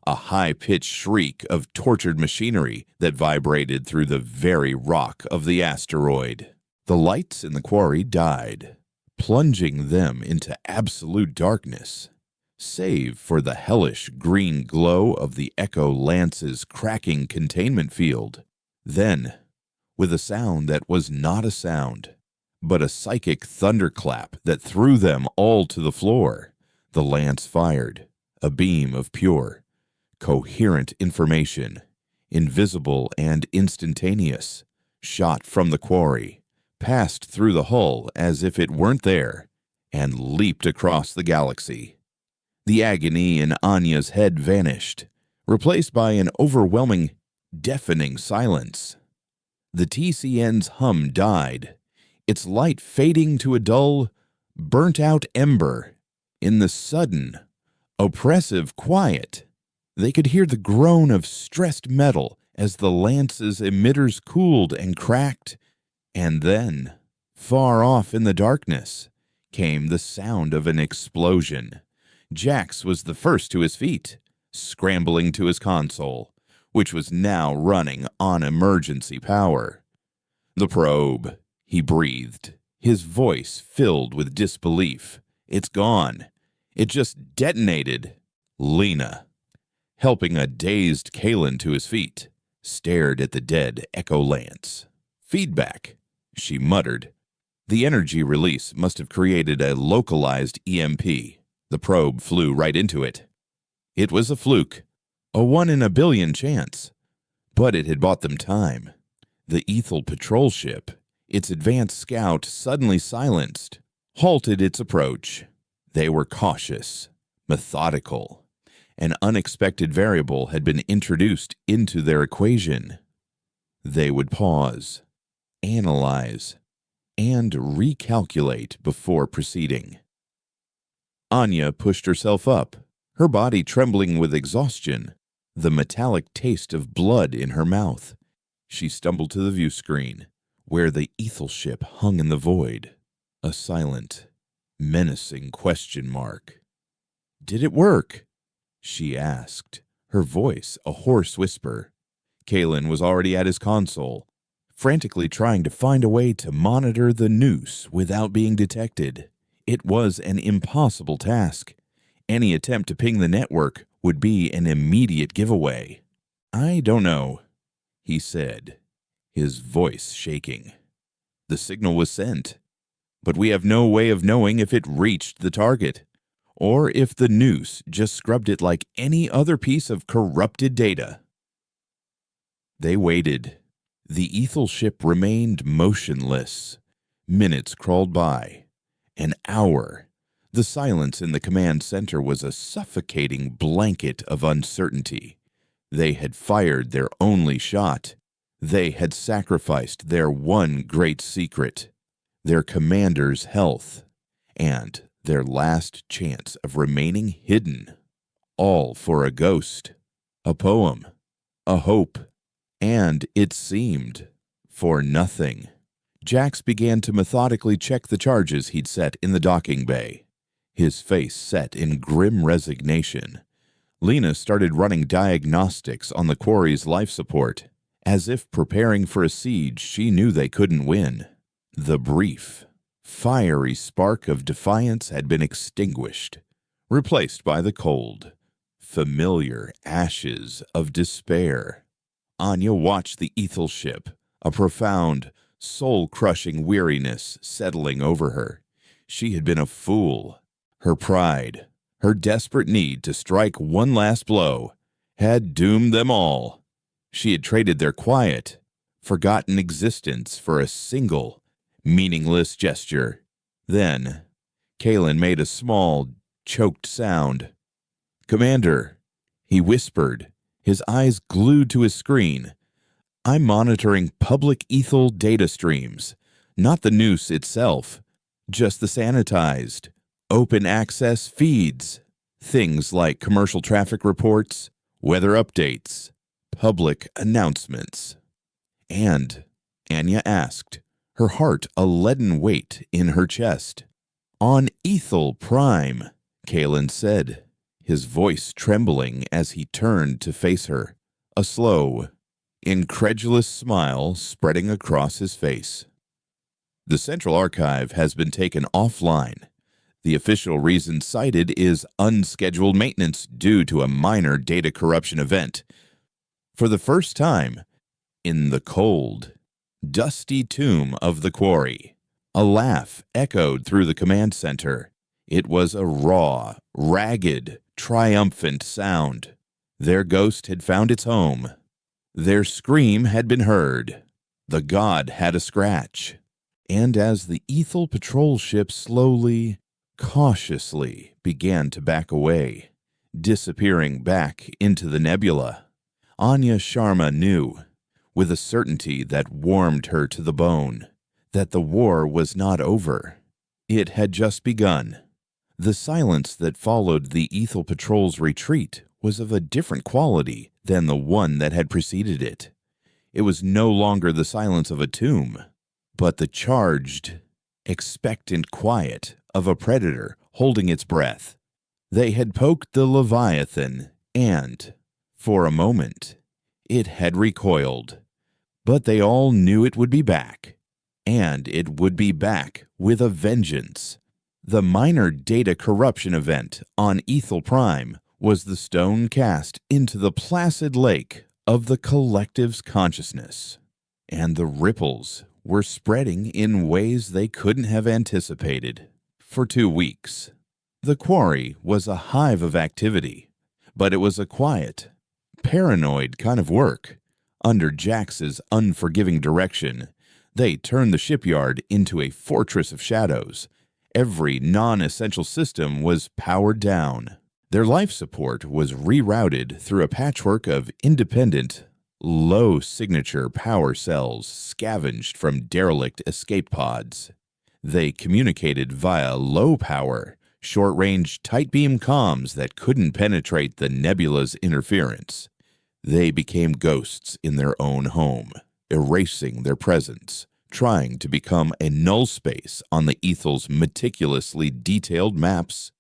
a high-pitched shriek of tortured machinery that vibrated through the very rock of the asteroid. The lights in the quarry died, plunging them into absolute darkness, save for the hellish green glow of the Echo Lance's cracking containment field. Then, with a sound that was not a sound, but a psychic thunderclap that threw them all to the floor, the Lance fired, a beam of pure, coherent information, invisible and instantaneous, shot from the quarry, passed through the hull as if it weren't there, and leaped across the galaxy. The agony in Anya's head vanished, replaced by an overwhelming, deafening silence. The TCN's hum died, its light fading to a dull, burnt-out ember. In the sudden, oppressive quiet, they could hear the groan of stressed metal as the Lance's emitters cooled and cracked, and then Far off in the darkness came the sound of an explosion. Jax was the first to his feet, scrambling to his console, which was now running on emergency power. "The probe," he breathed, his voice filled with disbelief. "It's gone. It just detonated." Lena, helping a dazed Kalen to his feet, stared at the dead Echo Lance. "Feedback," she muttered. The energy release must have created a localized EMP. The probe flew right into it. It was a fluke, a 1 in a billion chance, but it had bought them time. The Ethel patrol ship, its advanced scout suddenly silenced, halted its approach. They were cautious, methodical. An unexpected variable had been introduced into their equation. They would pause, analyze, and recalculate before proceeding. Anya pushed herself up, her body trembling with exhaustion, the metallic taste of blood in her mouth. She stumbled to the view screen, where the Ethel ship hung in the void, a silent, menacing question mark. "Did it work?" she asked, her voice a hoarse whisper. Kalen was already at his console, frantically trying to find a way to monitor the noose without being detected. It was an impossible task. Any attempt to ping the network would be an immediate giveaway. "I don't know," he said, his voice shaking. "The signal was sent, but we have no way of knowing if it reached the target, or if the noose just scrubbed it like any other piece of corrupted data." They waited. The Ethel ship remained motionless. Minutes crawled by. An hour. The silence in the command center was a suffocating blanket of uncertainty. They had fired their only shot. They had sacrificed their one great secret, their commander's health, and their last chance of remaining hidden. All for a ghost, a poem, a hope, and, it seemed, for nothing. Jax began to methodically check the charges he'd set in the docking bay, his face set in grim resignation. Lena started running diagnostics on the quarry's life support, as if preparing for a siege she knew they couldn't win. The brief, fiery spark of defiance had been extinguished, replaced by the cold, familiar ashes of despair. Anya watched the Ethel ship, a profound, soul-crushing weariness settling over her. She had been a fool. Her pride, her desperate need to strike one last blow, had doomed them all. She had traded their quiet, forgotten existence for a single, meaningless gesture. Then, Kalen made a small, choked sound. "Commander," he whispered, his eyes glued to his screen. "I'm monitoring public Ethel data streams, not the noose itself, just the sanitized, open access feeds. Things like commercial traffic reports, weather updates, public announcements." "And," Anya asked, her heart a leaden weight in her chest. "On Ethel Prime," Kalen said, his voice trembling as he turned to face her, a slow, incredulous smile spreading across his face. "The Central Archive has been taken offline. The official reason cited is unscheduled maintenance due to a minor data corruption event. For the first time, in the cold, dusty tomb of the quarry, a laugh echoed through the command center. It was a raw, ragged, triumphant sound. Their ghost had found its home. Their scream had been heard. The god had a scratch. And as the Ethel patrol ship slowly, cautiously began to back away, disappearing back into the nebula, Anya Sharma knew, with a certainty that warmed her to the bone, that the war was not over. It had just begun. The silence that followed the Ethel patrol's retreat was of a different quality than the one that had preceded it. It was no longer the silence of a tomb, but the charged, expectant quiet of a predator holding its breath. They had poked the Leviathan, and, for a moment, it had recoiled. But they all knew it would be back, and it would be back with a vengeance. The minor data corruption event on Ethel Prime was the stone cast into the placid lake of the collective's consciousness, and the ripples were spreading in ways they couldn't have anticipated. For 2 weeks, the quarry was a hive of activity, but it was a quiet, paranoid kind of work. Under Jax's unforgiving direction, they turned the shipyard into a fortress of shadows. Every non-essential system was powered down. Their life support was rerouted through a patchwork of independent, low-signature power cells scavenged from derelict escape pods. They communicated via low-power, short-range tight-beam comms that couldn't penetrate the Nebula's interference. They became ghosts in their own home, erasing their presence, trying to become a null space on the Ethel's meticulously detailed maps.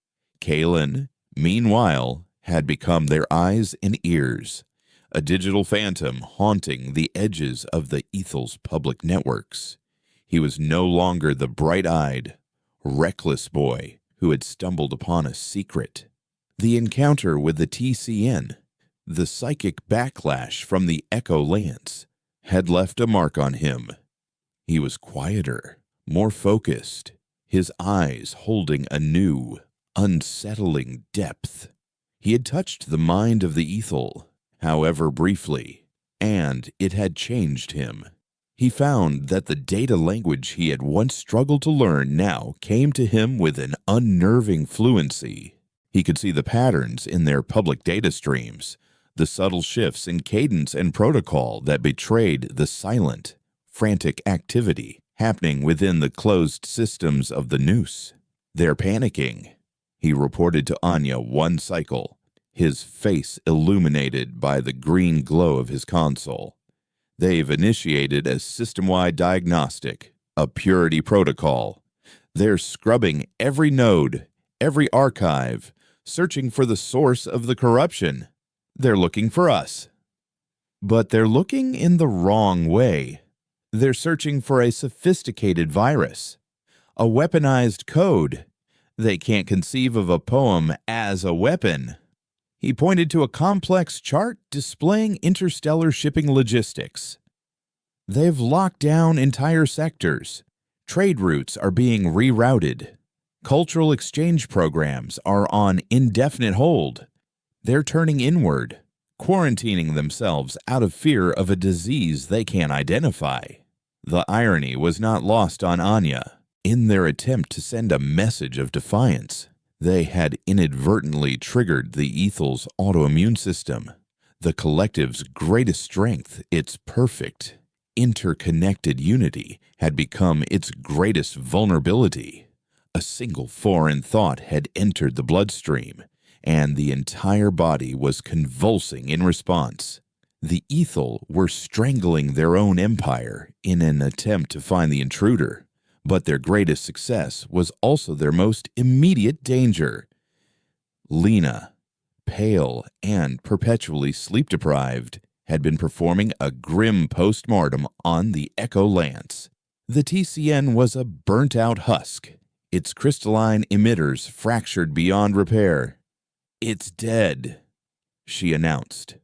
Kaelin, meanwhile, had become their eyes and ears, a digital phantom haunting the edges of the Ethel's public networks. He was no longer the bright-eyed, reckless boy who had stumbled upon a secret. The encounter with the TCN, the psychic backlash from the Echo Lance, had left a mark on him. He was quieter, more focused, his eyes holding a new, unsettling depth. He had touched the mind of the Ethel, however briefly, and it had changed him. He found that the data language he had once struggled to learn now came to him with an unnerving fluency. He could see the patterns in their public data streams, the subtle shifts in cadence and protocol that betrayed the silent, frantic activity happening within the closed systems of the Noose. "They're panicking," he reported to Anya one cycle, his face illuminated by the green glow of his console. "They've initiated a system-wide diagnostic, a purity protocol. They're scrubbing every node, every archive, searching for the source of the corruption. They're looking for us. But they're looking in the wrong way. They're searching for a sophisticated virus, a weaponized code. They can't conceive of a poem as a weapon." He pointed to a complex chart displaying interstellar shipping logistics. "They've locked down entire sectors. Trade routes are being rerouted. Cultural exchange programs are on indefinite hold. They're turning inward, quarantining themselves out of fear of a disease they can't identify." The irony was not lost on Anya. In their attempt to send a message of defiance, they had inadvertently triggered the Ethel's autoimmune system, the collective's greatest strength. Its perfect, interconnected unity had become its greatest vulnerability. A single foreign thought had entered the bloodstream, and the entire body was convulsing in response. The Ethel were strangling their own empire in an attempt to find the intruder. But their greatest success was also their most immediate danger. Lena, pale and perpetually sleep-deprived, had been performing a grim postmortem on the Echo Lance. The TCN was a burnt-out husk, its crystalline emitters fractured beyond repair. "It's dead," she announced,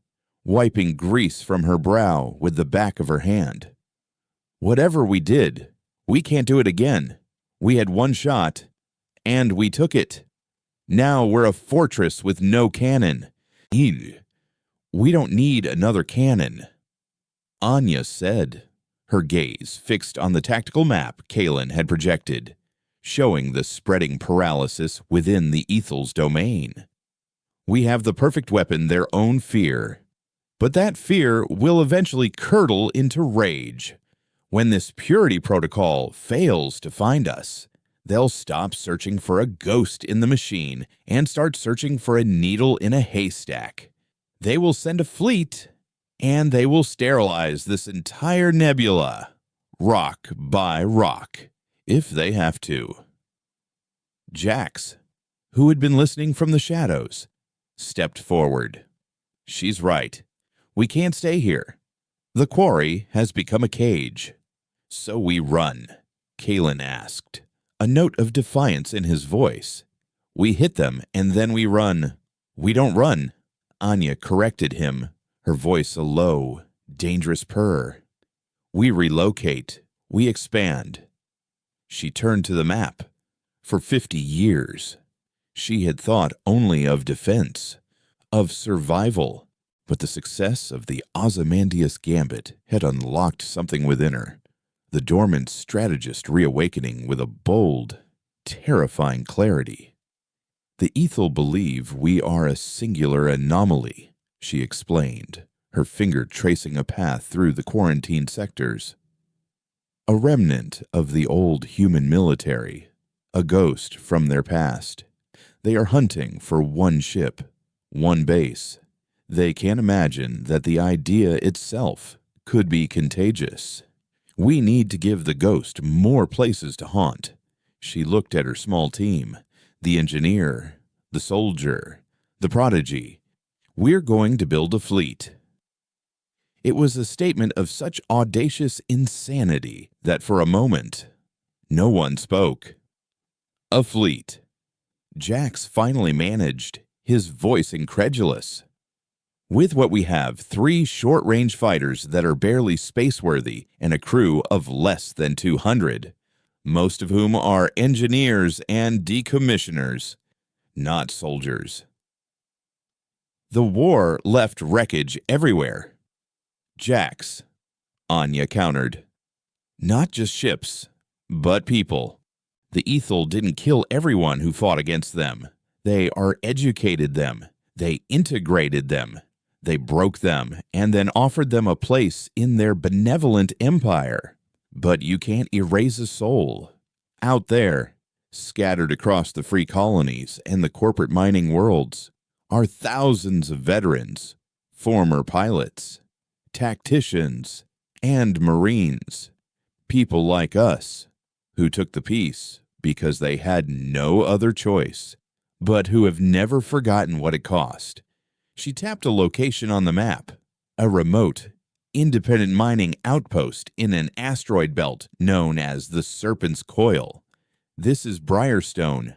wiping grease from her brow with the back of her hand. "Whatever we did, we can't do it again. We had one shot, and we took it. Now we're a fortress with no cannon. We don't need another cannon." Anya said, her gaze fixed on the tactical map Kaelin had projected, showing the spreading paralysis within the Ethel's domain. "We have the perfect weapon, their own fear. But that fear will eventually curdle into rage. When this purity protocol fails to find us, they'll stop searching for a ghost in the machine and start searching for a needle in a haystack. They will send a fleet, and they will sterilize this entire nebula, rock by rock, if they have to. Jax, who had been listening from the shadows, stepped forward. She's right. We can't stay here. The quarry has become a cage. So we run, Kalen asked, a note of defiance in his voice. We hit them and then we run. We don't run, Anya corrected him, her voice a low, dangerous purr. We relocate. We expand. She turned to the map. For 50 years, she had thought only of defense, of survival, but the success of the Ozymandias Gambit had unlocked something within her, the dormant strategist reawakening with a bold, terrifying clarity. The Ethel believe we are a singular anomaly, she explained, her finger tracing a path through the quarantined sectors. A remnant of the old human military, a ghost from their past. They are hunting for one ship, one base. They can't imagine that the idea itself could be contagious. We need to give the ghost more places to haunt. She looked at her small team, the engineer, the soldier, the prodigy. We're going to build a fleet. It was a statement of such audacious insanity that for a moment, no one spoke. A fleet. Jax finally managed, his voice incredulous. With what we have, 3 short-range fighters that are barely space-worthy and a crew of less than 200, most of whom are engineers and decommissioners, not soldiers. The war left wreckage everywhere. Jax, Anya countered. Not just ships, but people. The Ethel didn't kill everyone who fought against them. They educated them. They integrated them. They broke them and then offered them a place in their benevolent empire. But you can't erase a soul. Out there, scattered across the free colonies and the corporate mining worlds, are thousands of veterans, former pilots, tacticians, and Marines, people like us, who took the peace because they had no other choice, but who have never forgotten what it cost. She tapped a location on the map, a remote, independent mining outpost in an asteroid belt known as the Serpent's Coil. This is Briarstone.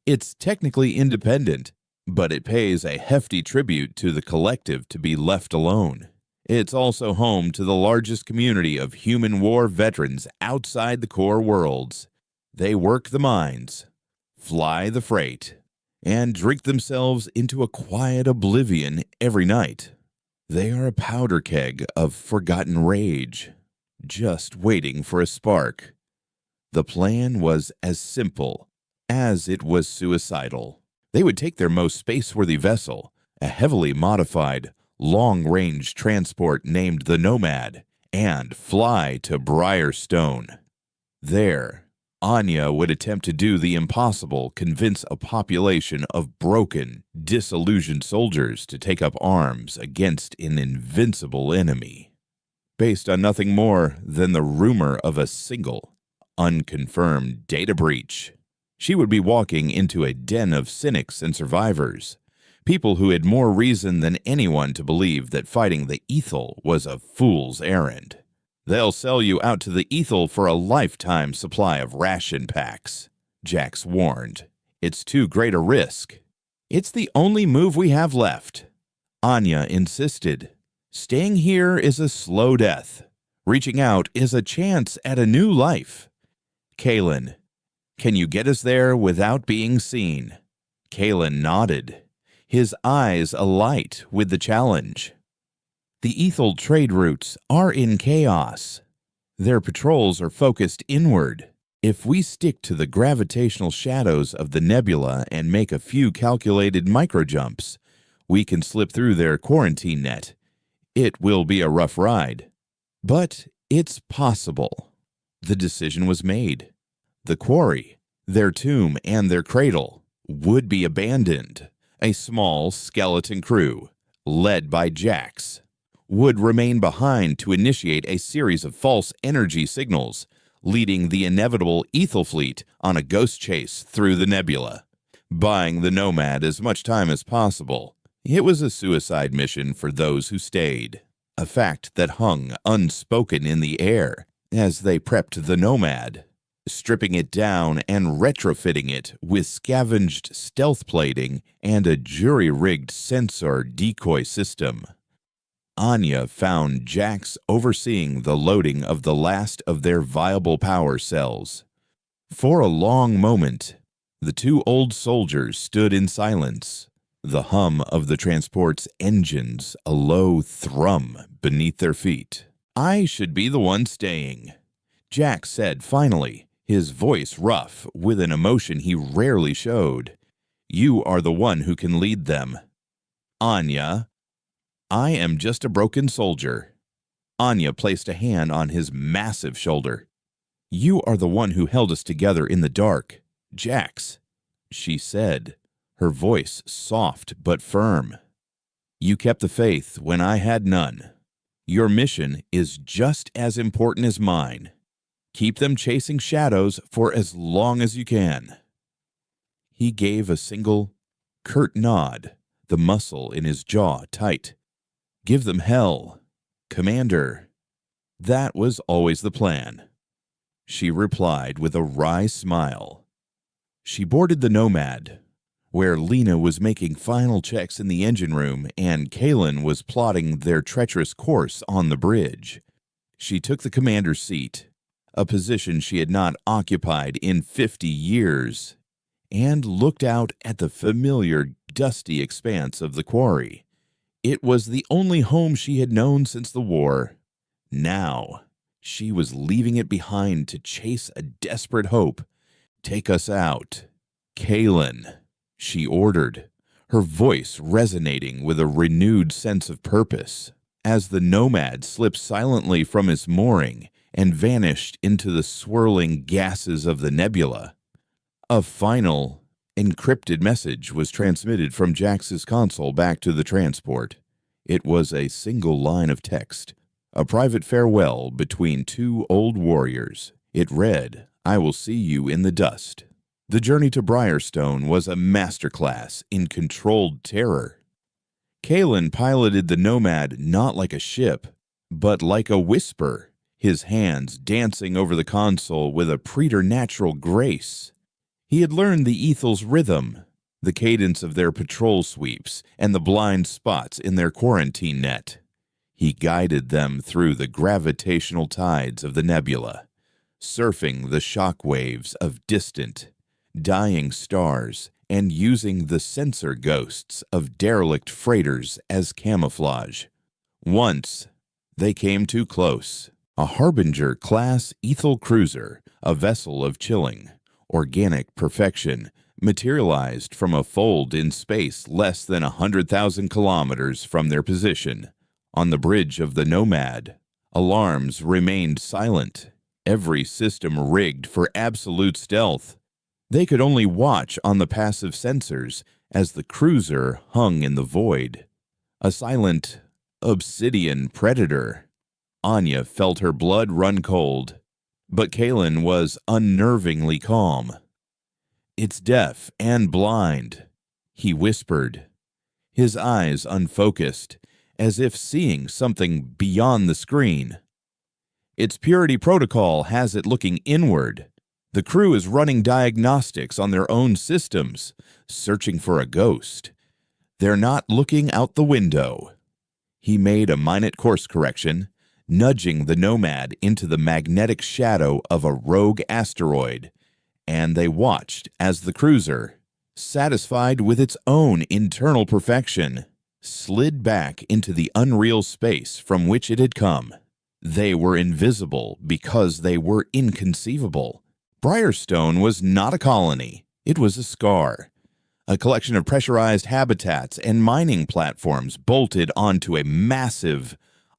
It's technically independent, but it pays a hefty tribute to the collective to be left alone. It's also home to the largest community of human war veterans outside the core worlds. They work the mines, fly the freight, and drink themselves into a quiet oblivion every night. They are a powder keg of forgotten rage, just waiting for a spark. The plan was as simple as it was suicidal. They would take their most space-worthy vessel, a heavily modified, long-range transport named the Nomad, and fly to Briarstone. There, Anya would attempt to do the impossible, convince a population of broken, disillusioned soldiers to take up arms against an invincible enemy, based on nothing more than the rumor of a single, unconfirmed data breach. She would be walking into a den of cynics and survivors, people who had more reason than anyone to believe that fighting the Ethel was a fool's errand. They'll sell you out to the Ethel for a lifetime supply of ration packs, Jax warned. It's too great a risk. It's the only move we have left, Anya insisted. Staying here is a slow death. Reaching out is a chance at a new life. Kalen, can you get us there without being seen? Kalen nodded, his eyes alight with the challenge. The Ethel trade routes are in chaos. Their patrols are focused inward. If we stick to the gravitational shadows of the Nebula and make a few calculated microjumps, we can slip through their quarantine net. It will be a rough ride, but it's possible. The decision was made. The quarry, their tomb, and their cradle would be abandoned. A small skeleton crew, led by Jax, would remain behind to initiate a series of false energy signals, leading the inevitable Ethel fleet on a ghost chase through the nebula, buying the Nomad as much time as possible. It was a suicide mission for those who stayed, a fact that hung unspoken in the air as they prepped the Nomad, stripping it down and retrofitting it with scavenged stealth plating and a jury-rigged sensor decoy system. Anya found Jax overseeing the loading of the last of their viable power cells. For a long moment, the two old soldiers stood in silence, the hum of the transport's engines a low thrum beneath their feet. "I should be the one staying," Jax said finally, his voice rough with an emotion he rarely showed. "You are the one who can lead them." "Anya." "I am just a broken soldier." Anya placed a hand on his massive shoulder. "You are the one who held us together in the dark, Jax," she said, her voice soft but firm. "You kept the faith when I had none. Your mission is just as important as mine. Keep them chasing shadows for as long as you can." He gave a single, curt nod, the muscle in his jaw tight. "Give them hell, Commander." "That was always the plan," she replied with a wry smile. She boarded the Nomad, where Lena was making final checks in the engine room and Kalen was plotting their treacherous course on the bridge. She took the commander's seat, a position she had not occupied in 50 years, and looked out at the familiar, dusty expanse of the quarry. It was the only home she had known since the war. Now, she was leaving it behind to chase a desperate hope. "Take us out, Kalen," she ordered, her voice resonating with a renewed sense of purpose, as the Nomad slipped silently from its mooring and vanished into the swirling gases of the nebula. A final, encrypted message was transmitted from Jax's console back to the transport. It was a single line of text, a private farewell between two old warriors. It read, "I will see you in the dust." The journey to Briarstone was a masterclass in controlled terror. Kalen piloted the Nomad not like a ship, but like a whisper, his hands dancing over the console with a preternatural grace. He had learned the Ethel's rhythm, the cadence of their patrol sweeps, and the blind spots in their quarantine net. He guided them through the gravitational tides of the nebula, surfing the shock waves of distant, dying stars and using the sensor ghosts of derelict freighters as camouflage. Once, they came too close. A Harbinger-class Ethel cruiser, a vessel of chilling, organic perfection, materialized from a fold in space less than 100,000 kilometers from their position. On the bridge of the Nomad, alarms remained silent, every system rigged for absolute stealth. They could only watch on the passive sensors as the cruiser hung in the void. A silent, obsidian predator. Anya felt her blood run cold, but Kalen was unnervingly calm. "It's deaf and blind," he whispered, his eyes unfocused, as if seeing something beyond the screen. "Its purity protocol has it looking inward. The crew is running diagnostics on their own systems, searching for a ghost. They're not looking out the window." He made a minute course correction, nudging the Nomad into the magnetic shadow of a rogue asteroid, and they watched as the cruiser, satisfied with its own internal perfection, slid back into the unreal space from which it had come. They were invisible because they were inconceivable. Briarstone was not a colony. It was a scar, a collection of pressurized habitats and mining platforms bolted onto a massive,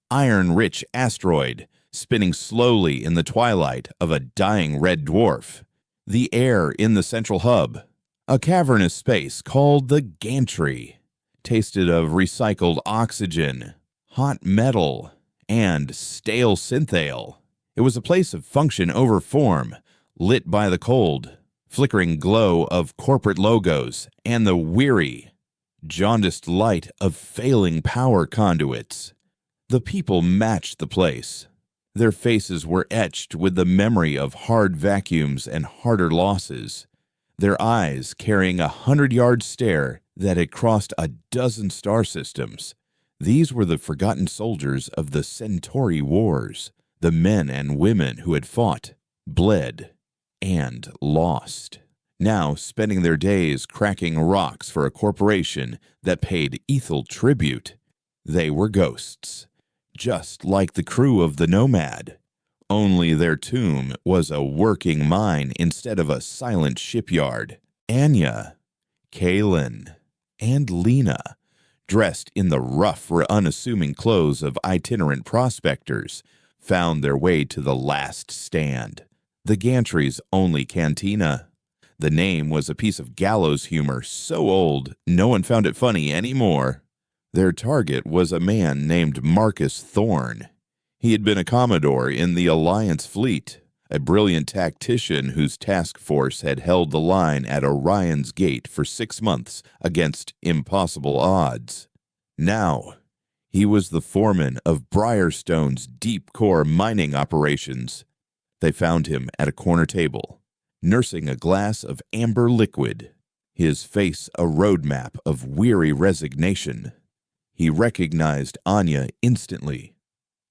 iron-rich asteroid spinning slowly in the twilight of a dying red dwarf. The air in the central hub, a cavernous space called the gantry, tasted of recycled oxygen, hot metal, and stale synthale. It was a place of function over form, lit by the cold, flickering glow of corporate logos and the weary, jaundiced light of failing power conduits. The people matched the place. Their faces were etched with the memory of hard vacuums and harder losses, their eyes carrying a 100-yard stare that had crossed a dozen star systems. These were the forgotten soldiers of the Centauri Wars, the men and women who had fought, bled, and lost, now spending their days cracking rocks for a corporation that paid ethel tribute. They were ghosts, just like the crew of the Nomad, only their tomb was a working mine instead of a silent shipyard. Anya, Kaylin, and Lena, dressed in the rough, unassuming clothes of itinerant prospectors, found their way to the last stand, the gantry's only cantina. The name was a piece of gallows humor so old no one found it funny anymore. Their target was a man named Marcus Thorne. He had been a Commodore in the Alliance fleet, a brilliant tactician whose task force had held the line at Orion's Gate for 6 months against impossible odds. Now, he was the foreman of Briarstone's deep core mining operations. They found him at a corner table, nursing a glass of amber liquid, his face a roadmap of weary resignation. He recognized Anya instantly,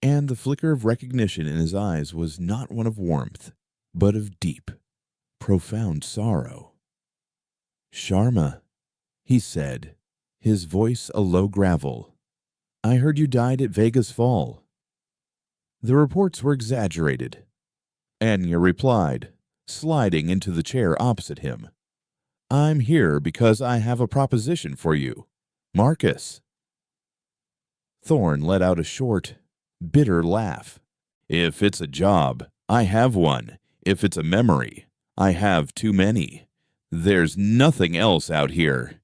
and the flicker of recognition in his eyes was not one of warmth, but of deep, profound sorrow. "Sharma," he said, his voice a low gravel. "I heard you died at Vega's Fall." The reports were exaggerated. Anya replied, sliding into the chair opposite him. "I'm here because I have a proposition for you, Marcus." Thorne let out a short, bitter laugh. "If it's a job, I have one. If it's a memory, I have too many. There's nothing else out here."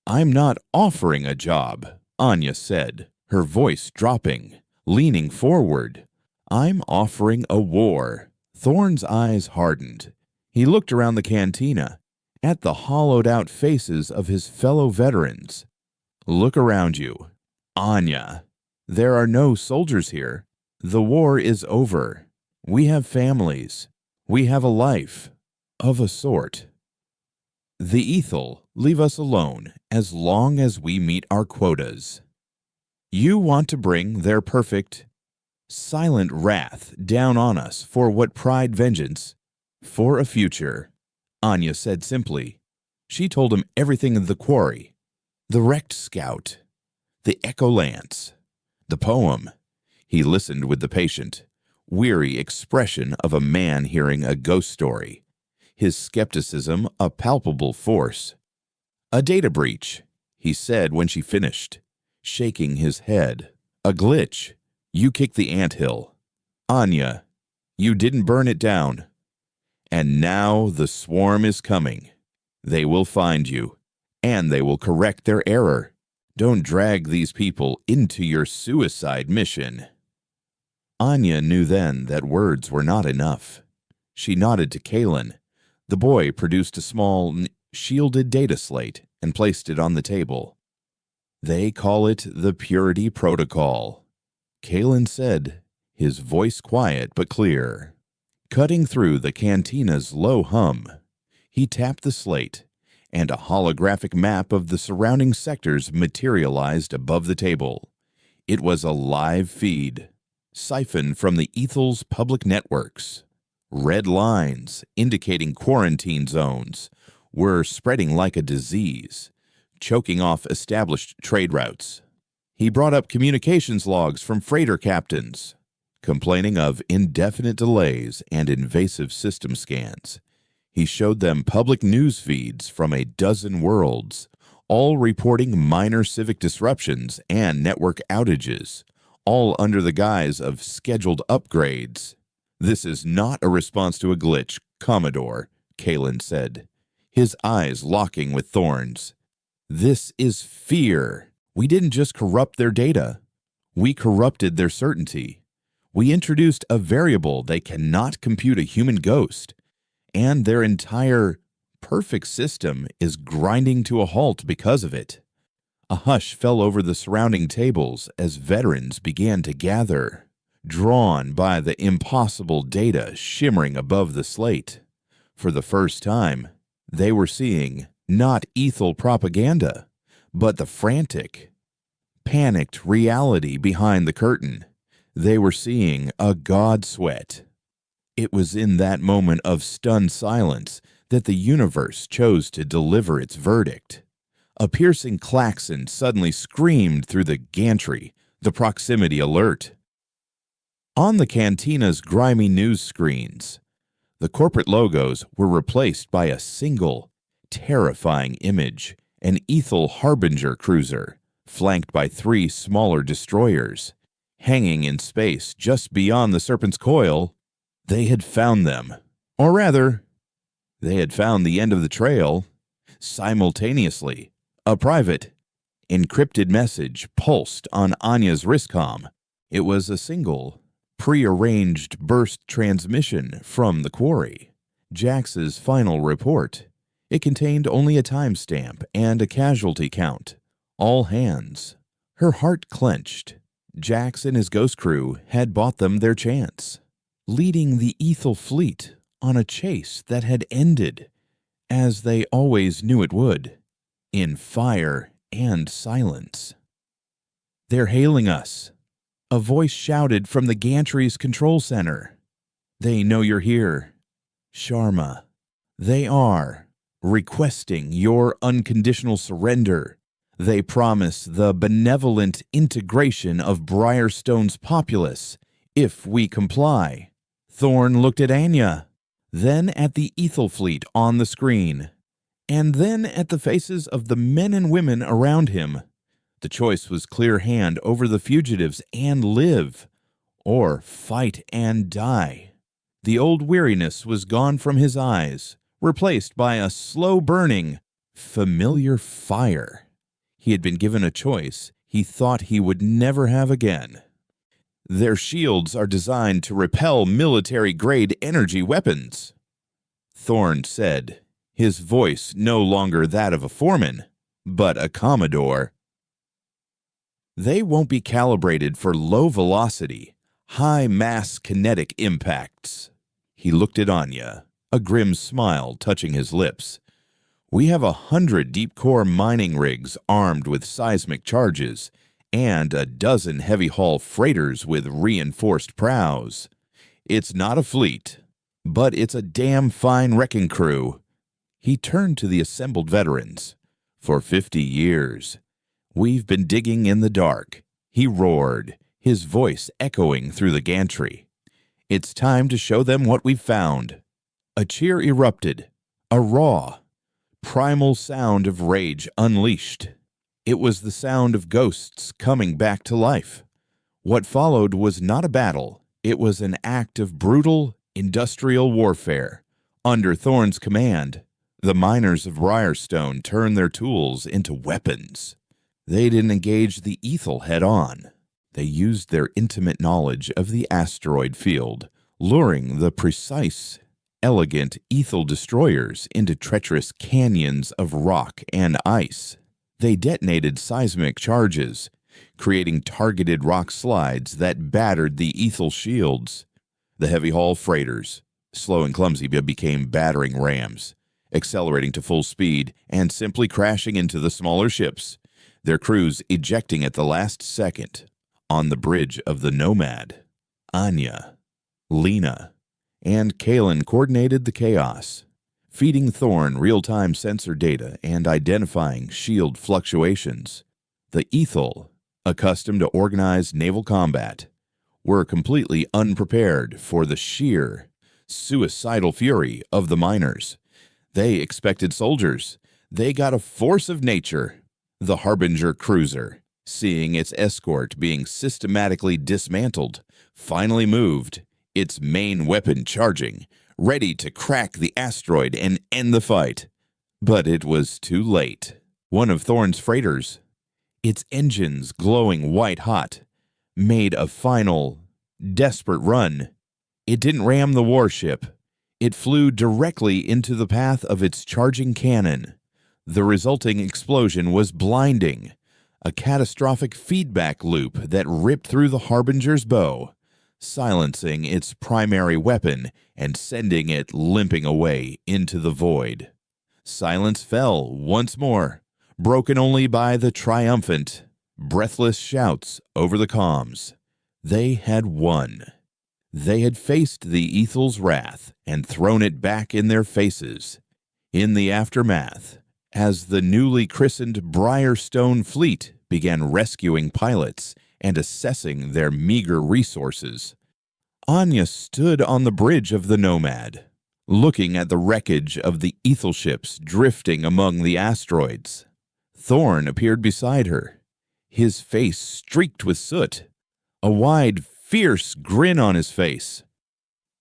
"I'm not offering a job," Anya said, her voice dropping, leaning forward. "I'm offering a war." Thorne's eyes hardened. He looked around the cantina, at the hollowed-out faces of his fellow veterans. "Look around you. Anya, there are no soldiers here. The war is over. We have families. We have a life, of a sort. The Ethel leave us alone as long as we meet our quotas. You want to bring their perfect, silent wrath down on us for what pride vengeance, for a future," Anya said simply. She told him everything of the quarry, the wrecked scout, the echo lance, the poem. He listened with the patient, weary expression of a man hearing a ghost story, his skepticism a palpable force. "A data breach," he said when she finished, shaking his head. "A glitch. You kicked the anthill. Anya, you didn't burn it down. And now the swarm is coming. They will find you, and they will correct their error. Don't drag these people into your suicide mission." Anya knew then that words were not enough. She nodded to Kaylin. The boy produced a small, shielded data slate and placed it on the table. "They call it the Purity Protocol," Kaylin said, his voice quiet but clear. Cutting through the cantina's low hum, he tapped the slate, and a holographic map of the surrounding sectors materialized above the table. It was a live feed, siphoned from the Ethel's public networks. Red lines, indicating quarantine zones, were spreading like a disease, choking off established trade routes. He brought up communications logs from freighter captains, complaining of indefinite delays and invasive system scans. He showed them public news feeds from a dozen worlds, all reporting minor civic disruptions and network outages, all under the guise of scheduled upgrades. "This is not a response to a glitch, Commodore," Kaylin said, his eyes locking with Thorne's. "This is fear. We didn't just corrupt their data. We corrupted their certainty. We introduced a variable that cannot compute a human ghost, and their entire perfect system is grinding to a halt because of it. A hush fell over the surrounding tables as veterans began to gather, drawn by the impossible data shimmering above the slate. For the first time, they were seeing not ethel propaganda, but the frantic, panicked reality behind the curtain. They were seeing a god sweat. It was in that moment of stunned silence that the universe chose to deliver its verdict. A piercing klaxon suddenly screamed through the gantry, the proximity alert. On the cantina's grimy news screens, the corporate logos were replaced by a single, terrifying image, an ethel harbinger cruiser, flanked by 3 smaller destroyers. Hanging in space just beyond the Serpent's Coil, they had found them. Or rather, they had found the end of the trail. Simultaneously, a private, encrypted message pulsed on Anya's wristcom. It was a single, pre-arranged burst transmission from the quarry. Jax's final report. It contained only a timestamp and a casualty count. All hands. Her heart clenched. Jax and his ghost crew had bought them their chance, leading the ethel fleet on a chase that had ended, as they always knew it would, in fire and silence. "They're hailing us," a voice shouted from the gantry's control center. "They know you're here, Sharma. They are requesting your unconditional surrender. They promise the benevolent integration of Briarstone's populace if we comply." Thorn looked at Anya, then at the ethel fleet on the screen, and then at the faces of the men and women around him. The choice was clear hand over the fugitives and live, or fight and die. The old weariness was gone from his eyes, replaced by a slow-burning, familiar fire. He had been given a choice he thought he would never have again. "Their shields are designed to repel military-grade energy weapons," Thorn said, his voice no longer that of a foreman, but a commodore. "They won't be calibrated for low-velocity, high-mass kinetic impacts." He looked at Anya, a grim smile touching his lips. "We have 100 deep-core mining rigs armed with seismic charges and a dozen heavy-haul freighters with reinforced prows. It's not a fleet, but it's a damn fine wrecking crew." He turned to the assembled veterans. "For 50 years, we've been digging in the dark," he roared, his voice echoing through the gantry. "It's time to show them what we've found." A cheer erupted, a raw, primal sound of rage unleashed. It was the sound of ghosts coming back to life. What followed was not a battle. It was an act of brutal, industrial warfare. Under Thorn's command, the miners of Briarstone turned their tools into weapons. They didn't engage the ethel head-on. They used their intimate knowledge of the asteroid field, luring the precise, elegant ethel destroyers into treacherous canyons of rock and ice. They detonated seismic charges, creating targeted rock slides that battered the ethel shields. The heavy-haul freighters, slow and clumsy, became battering rams, accelerating to full speed and simply crashing into the smaller ships, their crews ejecting at the last second. On the bridge of the Nomad, Anya, Lena, and Kalen coordinated the chaos, feeding Thorn real-time sensor data and identifying shield fluctuations. The ethel, accustomed to organized naval combat, were completely unprepared for the sheer, suicidal fury of the miners. They expected soldiers. They got a force of nature. The Harbinger cruiser, seeing its escort being systematically dismantled, finally moved, its main weapon charging, ready to crack the asteroid and end the fight. But it was too late. One of Thorn's freighters, its engines glowing white-hot, made a final, Desperate run. It didn't ram the warship. It flew directly into the path of its charging cannon. The resulting explosion was blinding, a catastrophic feedback loop that ripped through the Harbinger's bow, silencing its primary weapon and sending it limping away into the void. Silence fell once more, broken only by the triumphant, breathless shouts over the comms. They had won. They had faced the Ethel's wrath and thrown it back in their faces. In the aftermath, as the newly christened Briarstone fleet began rescuing pilots and assessing their meager resources, Anya stood on the bridge of the Nomad, looking at the wreckage of the Ethel ships drifting among the asteroids. Thorn appeared beside her, his face streaked with soot, a wide, fierce grin on his face.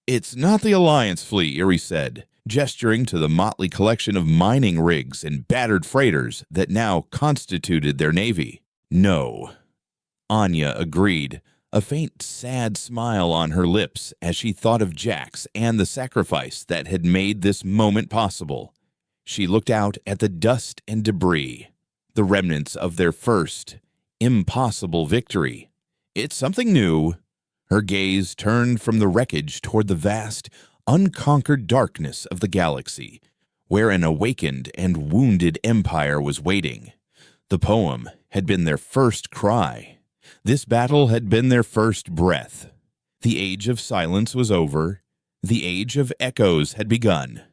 "It's not the Alliance fleet," Erie said, gesturing to the motley collection of mining rigs and battered freighters that now constituted their navy. "No," Anya agreed, a faint, sad smile on her lips as she thought of Jax and the sacrifice that had made this moment possible. She looked out at the dust and debris, the remnants of their first, impossible victory. "It's something new." Her gaze turned from the wreckage toward the vast, unconquered darkness of the galaxy, where an awakened and wounded empire was waiting. The poem had been their first cry. This battle had been their first breath. The age of silence was over. The age of echoes had begun.